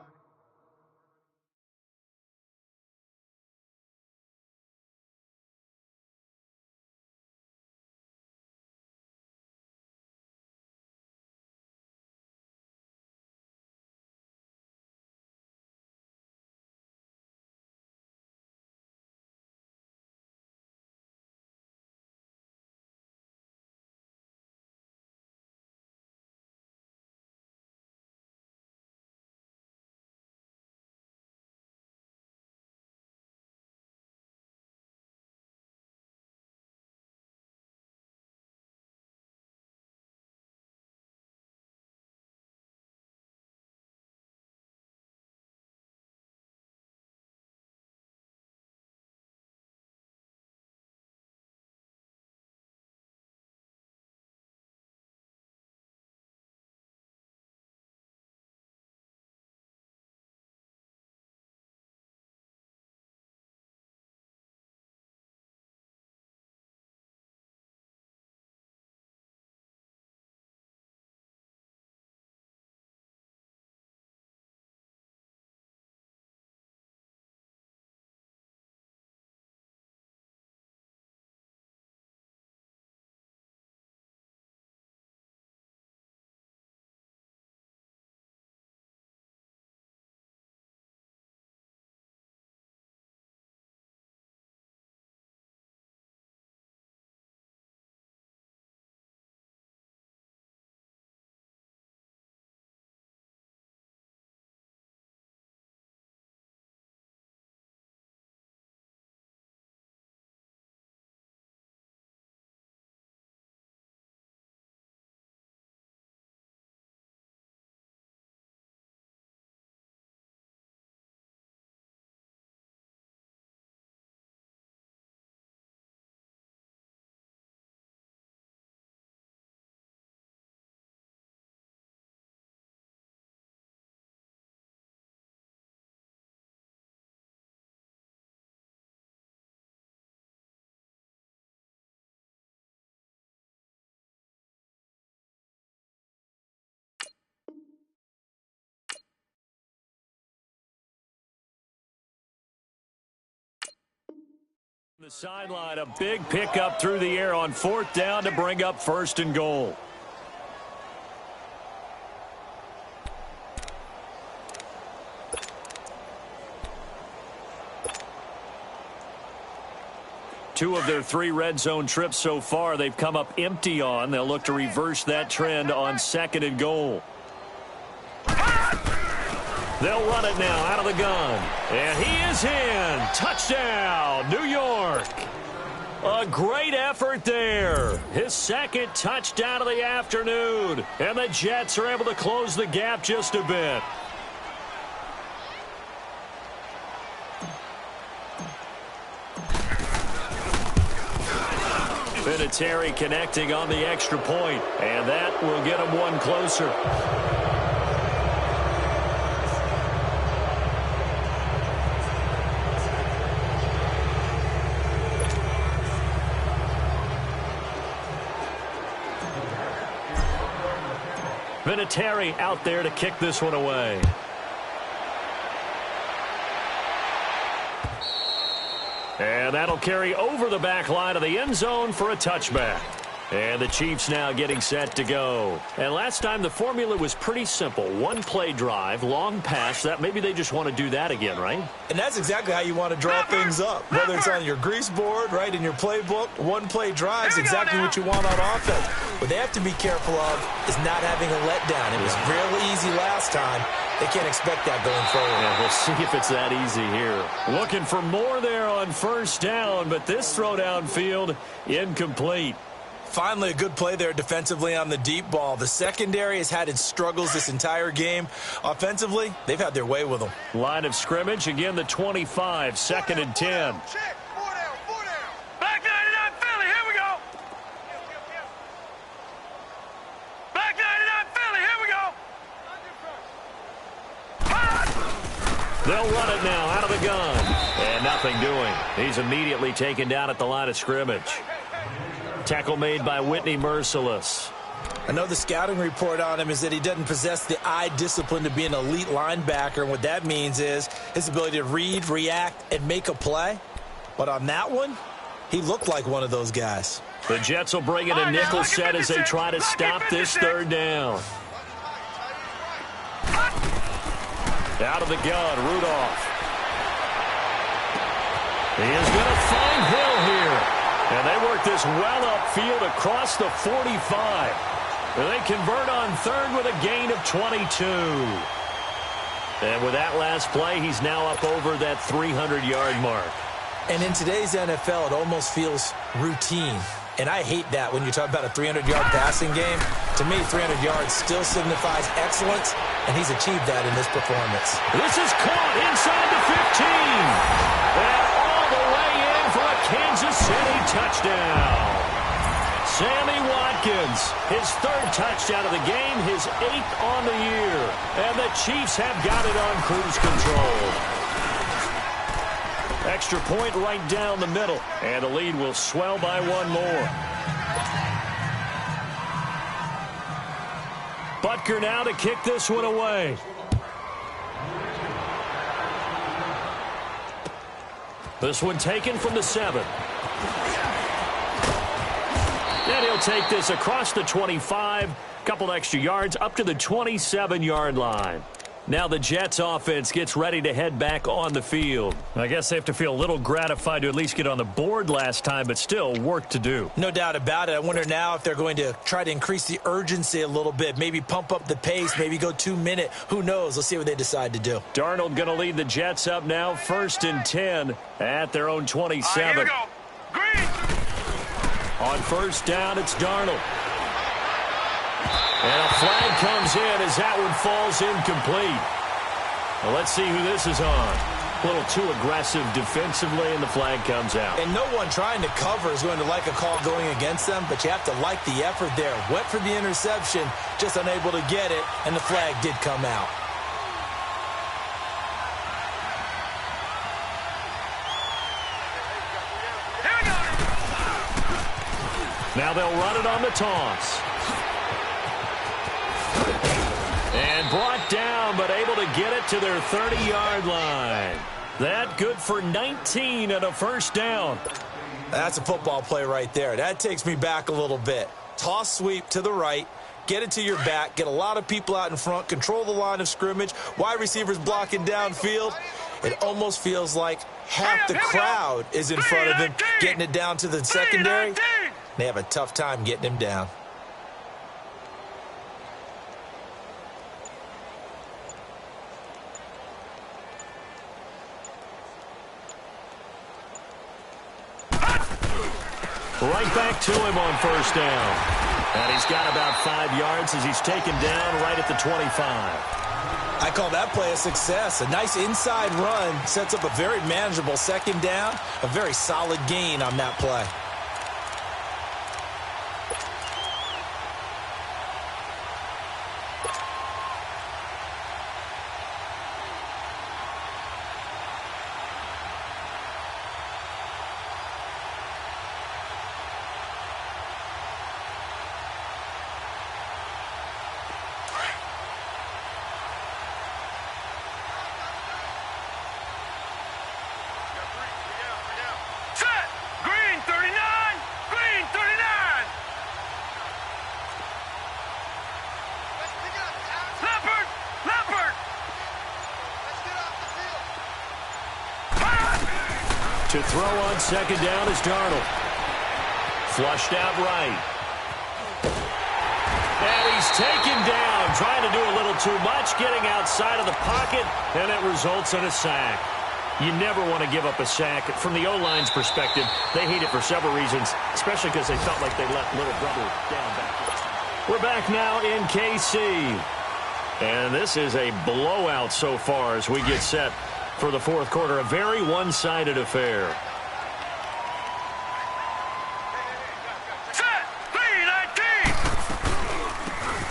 The sideline, a big pickup through the air on 4th down to bring up 1st and goal. Two of their 3 red zone trips so far, they've come up empty on. They'll look to reverse that trend on 2nd and goal. They'll run it now out of the gun. And he is in. Touchdown, New York. A great effort there. His 2nd touchdown of the afternoon. And the Jets are able to close the gap just a bit. Vinatieri connecting on the extra point. And that will get him one closer. Vinatieri out there to kick this one away. And that'll carry over the back line of the end zone for a touchback. And the Chiefs now getting set to go. And last time the formula was pretty simple. 1-play drive, long pass. That maybe they just want to do that again, right?
And that's exactly how you want to draw things up. Whether it's on your grease board, right, in your playbook, 1-play drive is exactly what you want on offense. What they have to be careful of is not having a letdown. It was real easy last time. They can't expect that going forward.
Yeah, we'll see if it's that easy here. Looking for more there on 1st down, but this throw downfield incomplete.
Finally, a good play there defensively on the deep ball. The secondary has had its struggles this entire game. Offensively, they've had their way with them.
Line of scrimmage, again the 25, 2nd and 10.
Back 99 Philly, here we go. Back 99 Philly, here we go.
They'll run it now out of the gun. And nothing doing. He's immediately taken down at the line of scrimmage. Tackle made by Whitney Merciless.
I know the scouting report on him is that he doesn't possess the eye discipline to be an elite linebacker. And what that means is his ability to read, react, and make a play. But on that one, he looked like one of those guys.
The Jets will bring in a nickel set as they try to stop this 3rd down. Out of the gun, Rudolph. He is going to find Hill here. And they work this well upfield across the 45. And they convert on 3rd with a gain of 22. And with that last play, he's now up over that 300-yard mark.
And in today's NFL, it almost feels routine. And I hate that when you talk about a 300-yard passing game. To me, 300 yards still signifies excellence, and he's achieved that in this performance.
This is caught inside the 15. And all the way in for a Kansas City touchdown. Sammy Watkins, his 3rd touchdown of the game, his 8th on the year. And the Chiefs have got it on cruise control. Extra point right down the middle, and the lead will swell by one more. Butker now to kick this one away. This one taken from the 7. And he'll take this across the 25, couple extra yards up to the 27-yard line. Now the Jets offense gets ready to head back on the field. I guess they have to feel a little gratified to at least get on the board last time, but still work to do.
No doubt about it. I wonder now if they're going to try to increase the urgency a little bit, maybe pump up the pace, maybe go 2-minute. Who knows? Let's see what they decide to do.
Darnold going to lead the Jets up now, 1st and 10 at their own 27.
Here we go. Green.
On 1st down, it's Darnold. And a flag comes in as that one falls incomplete. Well, let's see who this is on. A little too aggressive defensively, and the flag comes out.
And no one trying to cover is going to like a call going against them, but you have to like the effort there. Went for the interception, just unable to get it, and the flag did come out.
Now they'll run it on the toss. And brought down, but able to get it to their 30-yard line. That good for 19 and a 1st down.
That's a football play right there. That takes me back a little bit. Toss sweep to the right, get it to your back, get a lot of people out in front, control the line of scrimmage, wide receivers blocking downfield. It almost feels like half the crowd is in front of him, getting it down to the secondary. They have a tough time getting him down.
Right back to him on first down. And he's got about 5 yards as he's taken down right at the 25.
I call that play a success. A nice inside run sets up a very manageable second down. A very solid gain on that play.
To throw on second down is Darnold. Flushed out right. And he's taken down, trying to do a little too much, getting outside of the pocket, and it results in a sack. You never want to give up a sack. From the O-line's perspective, they hate it for several reasons, especially because they felt like they let little brother down back. We're back now in KC. And this is a blowout so far as we get set for the fourth quarter. A very one-sided affair.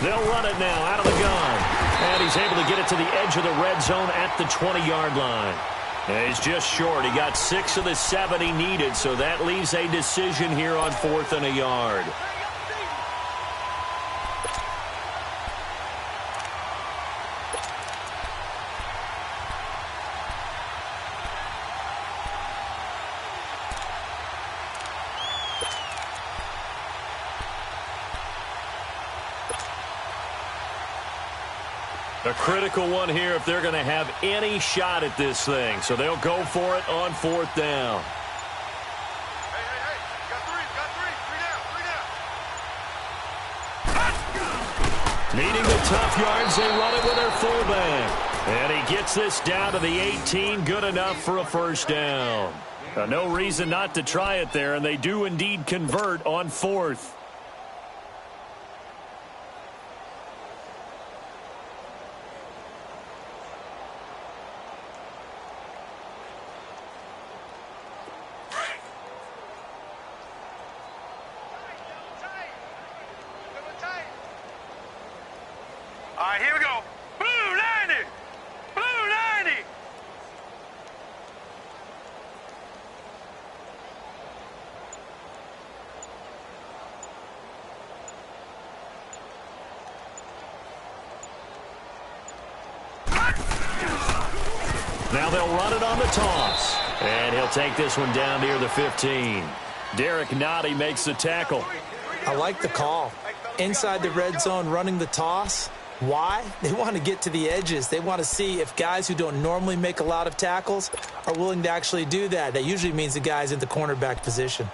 They'll run it now out of the gun. And he's able to get it to the edge of the red zone at the 20-yard line. And he's just short. He got 6 of the 7 he needed, so that leaves a decision here on 4th and a yard. A critical one here if they're going to have any shot at this thing. So they'll go for it on 4th down. Needing the tough yards, they run it with their fullback. And he gets this down to the 18, good enough for a first down. No reason not to try it there, and they do indeed convert on 4th.
All right, here we go. Blue 90. Blue 90.
Now they'll run it on the toss. And he'll take this one down near the 15. Derek Nottie makes the tackle.
I like the call. Inside the red zone running the toss. Why? They want to get to the edges. They want to see if guys who don't normally make a lot of tackles are willing to actually do that. That usually means the guy's in the cornerback position.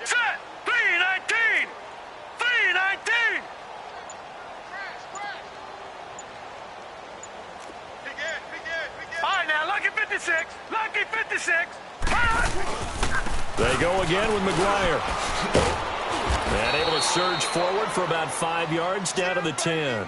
Set. 319. 319. All right, now, lucky 56. Lucky 56.
They go again with McGuire. And able to surge forward for about 5 yards down to the 10.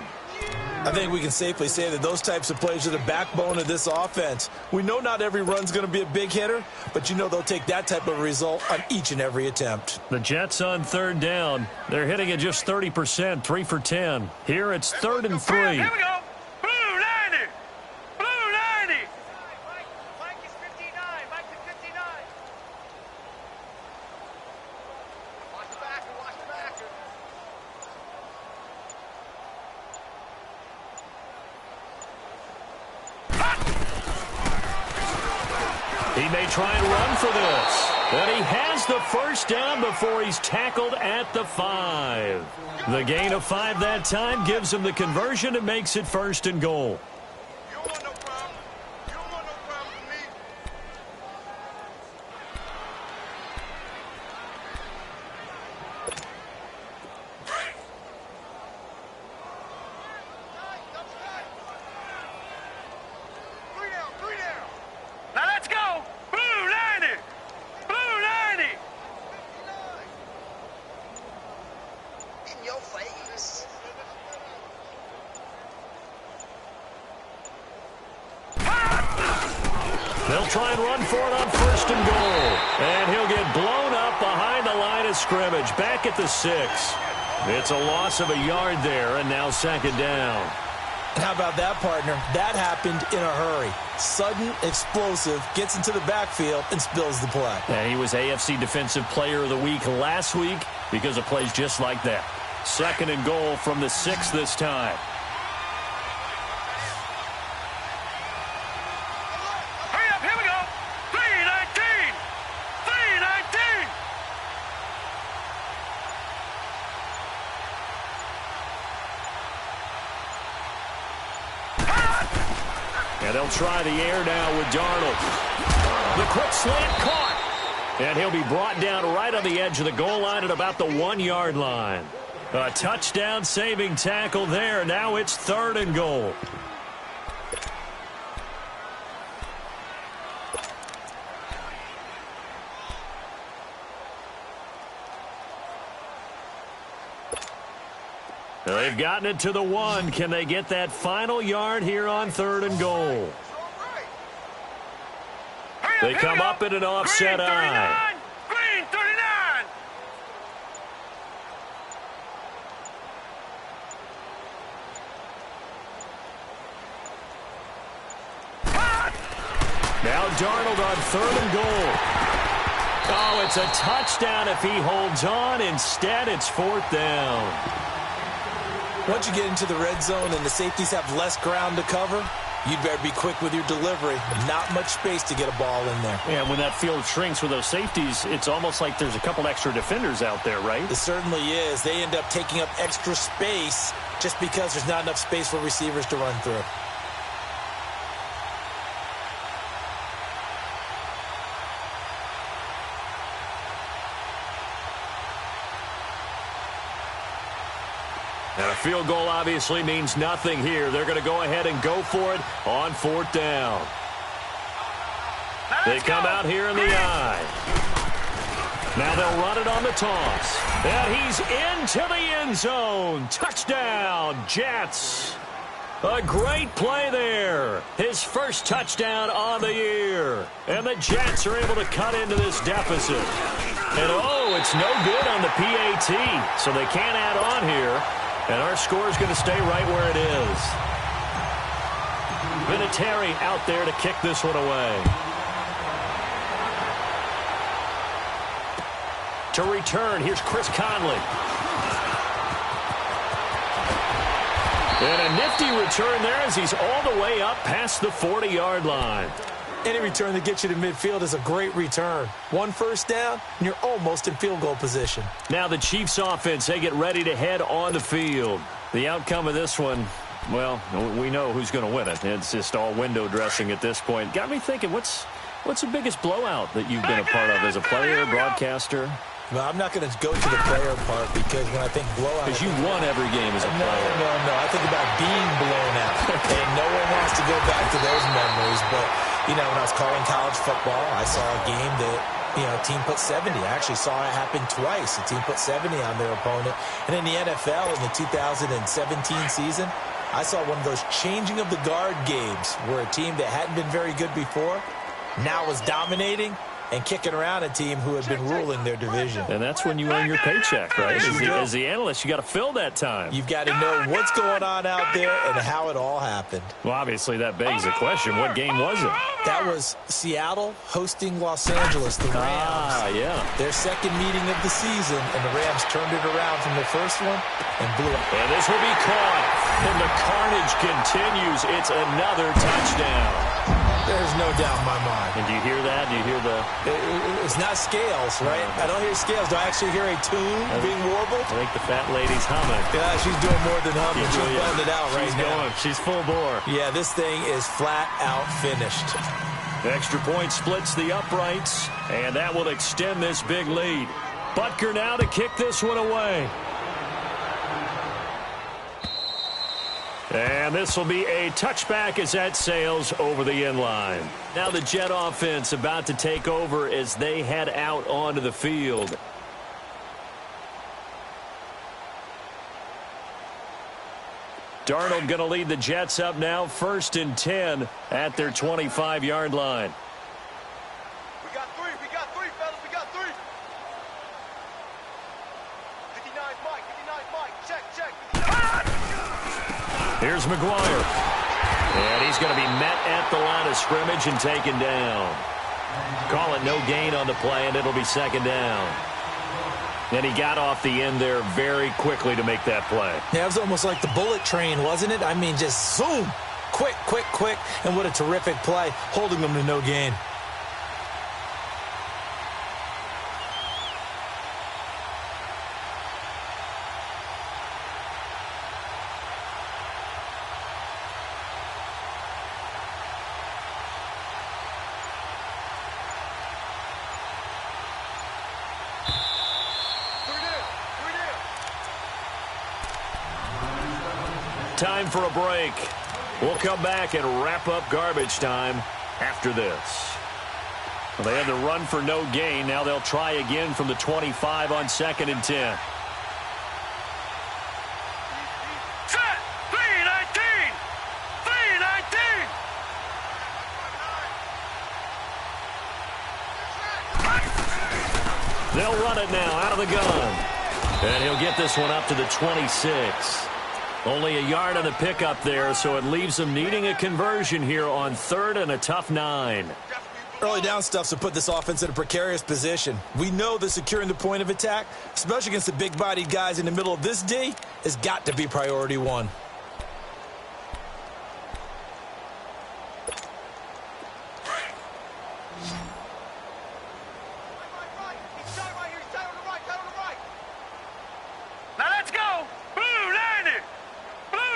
I think we can safely say that those types of plays are the backbone of this offense. We know not every run's going to be a big hitter, but you know they'll take that type of result on each and every attempt.
The Jets on 3rd down. They're hitting at just 30%, 3 for 10. Here it's 3rd and 3.
Here we go. Blue 90. Blue 90.
Mike is 59. Mike is 59. Watch the backer. Watch the backer.
He may try and run for this. But he has the first down before he's tackled at the 5. The gain of 5 that time gives him the conversion and makes it 1st and goal.
You don't want no problem. You don't want no problem with me. Three down. Now let's go. Blue 90. Blue 90.
In your face.
They'll try and run for it on 1st and goal. And he'll get blown up behind the line of scrimmage. Back at the 6. It's a loss of a yard there, and now 2nd down.
And how about that, partner? That happened in a hurry. Sudden, explosive, gets into the backfield, and spills the play.
And he was AFC Defensive Player of the Week last week because of plays just like that. 2nd and goal from the 6 this time.
Hurry up, here we go. 319. 319.
And they'll try the air now with Darnold. The quick slant caught. And he'll be brought down right on the edge of the goal line at about the 1-yard line. A touchdown saving tackle there. Now it's 3rd and goal. They've gotten it to the 1. Can they get that final yard here on 3rd and goal? They come up in an offset eye.
Green 39.
Now Darnold on 3rd and goal. Oh, it's a touchdown if he holds on. Instead, it's 4th down.
Once you get into the red zone and the safeties have less ground to cover, you'd better be quick with your delivery. Not much space to get a ball in there.
Yeah, when that field shrinks with those safeties, it's almost like there's a couple extra defenders out there, right?
It certainly is. They end up taking up extra space just because there's not enough space for receivers to run through.
And a field goal obviously means nothing here. They're going to go ahead and go for it on 4th down. They come out here in the eye. Now they'll run it on the toss. And he's into the end zone. Touchdown, Jets. A great play there. His first touchdown on the year. And the Jets are able to cut into this deficit. And oh, it's no good on the PAT. So they can't add on here. And our score is going to stay right where it is. Vinatieri out there to kick this one away. To return, here's Chris Conley. And a nifty return there as he's all the way up past the 40-yard line.
Any return that gets you to midfield is a great return. 1 first down, and you're almost in field goal position.
Now the Chiefs offense, they get ready to head on the field. The outcome of this one, well, we know who's going to win it. It's just all window dressing at this point. Got me thinking, what's the biggest blowout that you've been a part of as a player, broadcaster?
Well, I'm not going to go to the player part because when I think blowout...
Because you won every game as a player.
No. I think about being blown out. And no one wants to go back to those memories. But, you know, when I was calling college football, I saw a game that, you know, a team put 70. I actually saw it happen twice. A team put 70 on their opponent. And in the NFL, in the 2017 season, I saw one of those changing of the guard games where a team that hadn't been very good before now was dominating and kicking around a team who had been ruling their division.
And that's when you earn your paycheck, right? As the analyst, you got to fill that time.
You've got to know what's going on out there and how it all happened.
Well, obviously, that begs the question, what game was it?
That was Seattle hosting Los Angeles, the Rams.
Ah, yeah.
Their second meeting of the season, and the Rams turned it around from their first one and blew it.
And this will be caught. And the carnage continues. It's another touchdown.
Very There's no doubt in my mind.
And do you hear that? Do you hear the...
It's not scales, right? I don't hear scales. Do I actually hear a tune being warbled?
I think the fat lady's humming.
Yeah, she's doing more than humming. She's blowing it out right now.
She's full bore.
Yeah, this thing is flat out finished.
Extra point splits the uprights, and that will extend this big lead. Butker now to kick this one away. And this will be a touchback as that sails over the end line. Now the Jet offense about to take over as they head out onto the field. Darnold going to lead the Jets up now, 1st and 10 at their 25-yard line.
We got three, fellas, we got three. 59 Mike, check.
Here's McGuire. And he's going to be met at the line of scrimmage and taken down. Call it no gain on the play, and it'll be 2nd down. And he got off the end there very quickly to make that play.
Yeah, it was almost like the bullet train, wasn't it? I mean, just zoom. Quick. And what a terrific play, holding them to no gain.
Time for a break. We'll come back and wrap up garbage time after this. Well, they had the run for no gain. Now they'll try again from the 25 on 2nd and 10.
Set! 319! 319!
They'll run it now out of the gun. And he'll get this one up to the 26. Only a yard on the pickup there, so it leaves them needing a conversion here on 3rd and a tough 9.
Early down stuff to put this offense in a precarious position. We know that securing the point of attack, especially against the big-bodied guys in the middle of this D, has got to be priority 1.
Now let's go! Blue 90! Blue 90!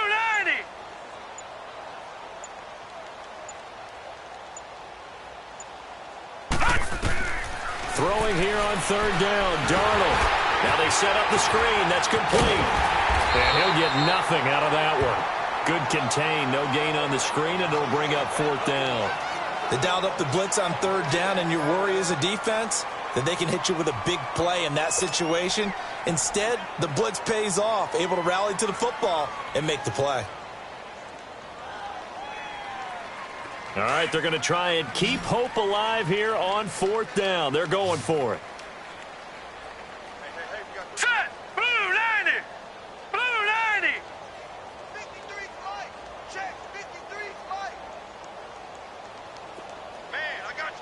Throwing here on 3rd down, Darnold. Now they set up the screen. That's complete. And he'll get nothing out of that one. Good contain. No gain on the screen, and it'll bring up 4th down.
They dialed up the blitz on 3rd down, and your worry as a defense that they can hit you with a big play in that situation. Instead, the blitz pays off, able to rally to the football and make the play.
All right, they're going to try and keep hope alive here on 4th down. They're going for it.
Set! Blue 90! Blue 90!
53 Mike, check. 53 Mike. Man, I got you.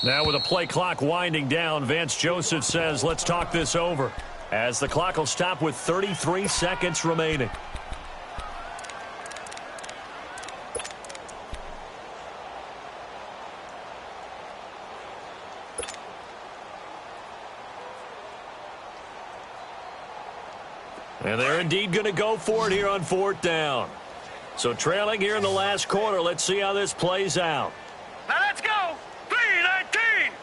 Now with the play clock winding down, Vance Joseph says, let's talk this over, as the clock will stop with 33 seconds remaining. And they're indeed going to go for it here on 4th down. So trailing here in the last quarter, let's see how this plays out.
Now let's go! 319!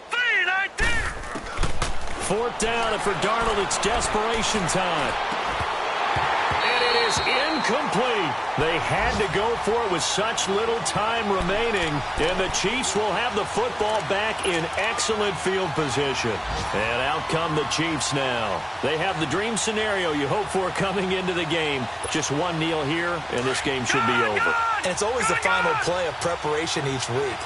319!
4th down, and for Darnold, it's desperation time. And it is incomplete. They had to go for it with such little time remaining, and the Chiefs will have the football back in excellent field position. And out come the Chiefs now. They have the dream scenario you hope for coming into the game. Just one kneel here, and this game should be over.
And it's always the final play of preparation each week.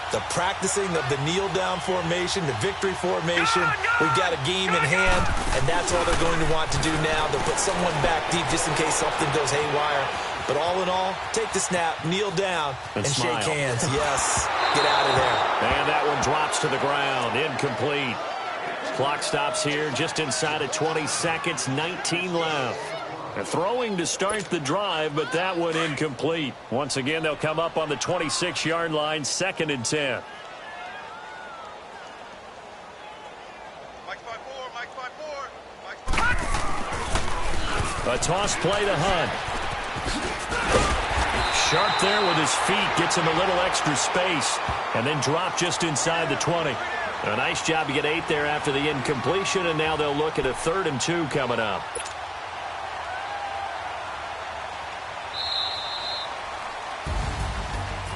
The practicing of the kneel-down formation, the victory formation. We've got a game in hand, and that's all they're going to want to do now. They'll put someone back deep just in case something goes haywire. But all in all, take the snap, kneel down, and shake hands. Yes, get out of there.
And that one dropped to the ground, incomplete. Clock stops here just inside of 20 seconds, 19 left. And throwing to start the drive, but that one incomplete. Once again, they'll come up on the 26-yard line, 2nd and 10. A toss play to Hunt. Sharp there with his feet, gets him a little extra space, and then drop just inside the 20. A nice job to get 8 there after the incompletion, and now they'll look at a 3rd and 2 coming up.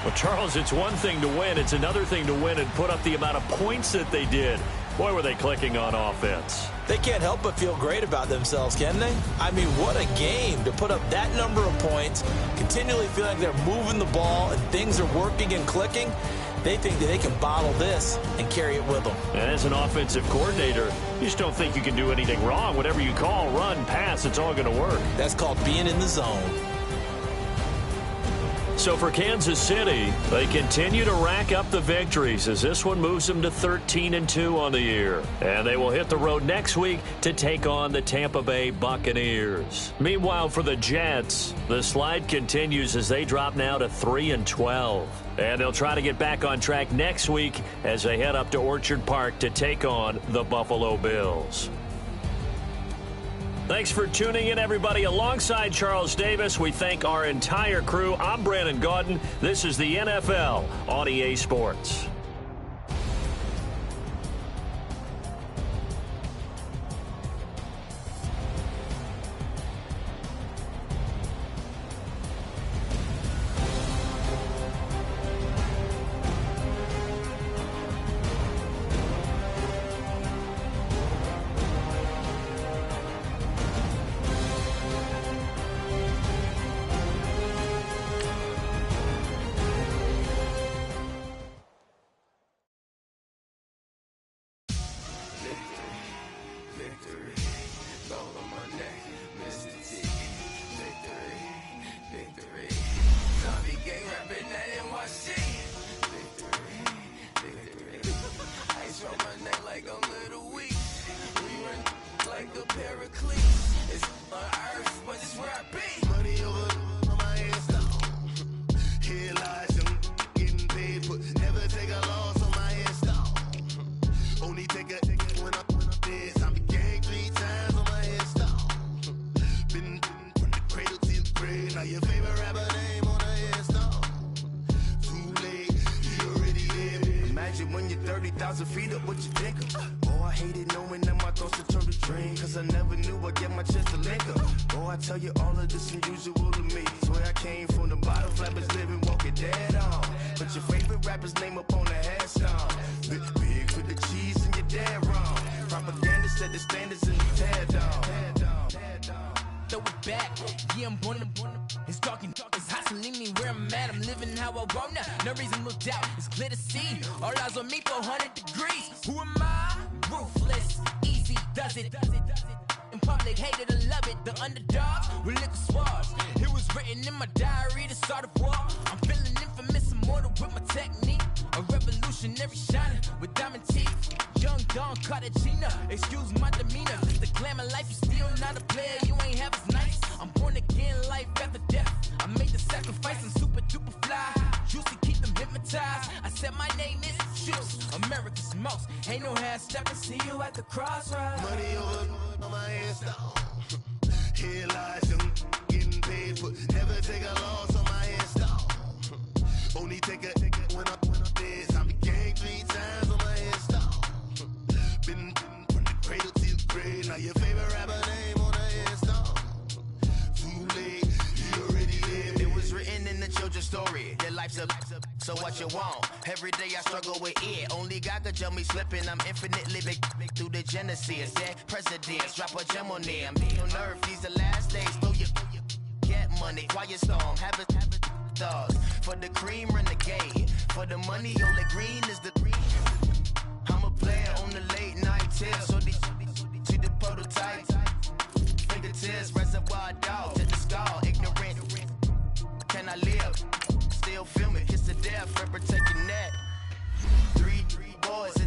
Well, Charles, it's one thing to win. It's another thing to win and put up the amount of points that they did. Boy, were they clicking on offense.
They can't help but feel great about themselves, can they? I mean, what a game to put up that number of points, continually feel like they're moving the ball and things are working and clicking. They think that they can bottle this and carry it with them.
And as an offensive coordinator, you just don't think you can do anything wrong. Whatever you call, run, pass, it's all going to work.
That's called being in the zone.
So for Kansas City, they continue to rack up the victories as this one moves them to 13 and 2 on the year. And they will hit the road next week to take on the Tampa Bay Buccaneers. Meanwhile, for the Jets, the slide continues as they drop now to 3 and 12. And they'll try to get back on track next week as they head up to Orchard Park to take on the Buffalo Bills. Thanks for tuning in, everybody. Alongside Charles Davis, we thank our entire crew. I'm Brandon Gaudin. This is the NFL on EA Sports.
So what you want? Every day I struggle with it. Only God could tell me slipping. I'm infinitely big through the Genesis. Yeah, presidents drop a gem on them. On earth, these the last days. Throw your get money, quiet storm. Have it thoughts. For the cream, renegade. For the money, only green is the green. I'm a player on the late night tip. So these to the prototype. Fingertips, reservoir dog to the skull. Ignorant. Can I live? Still film it, kiss to death, rep protect your neck. Three boys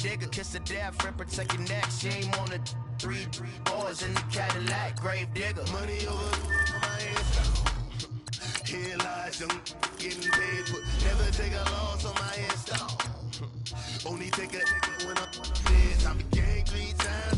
digger, kiss the death, friend, protect your neck. Shame on the 3 boys in the Cadillac, grave digger. Money over my hands. Here lies young, getting paid, but never take a loss on my install. Only take a when I'm dead. I'm a gang 3 times.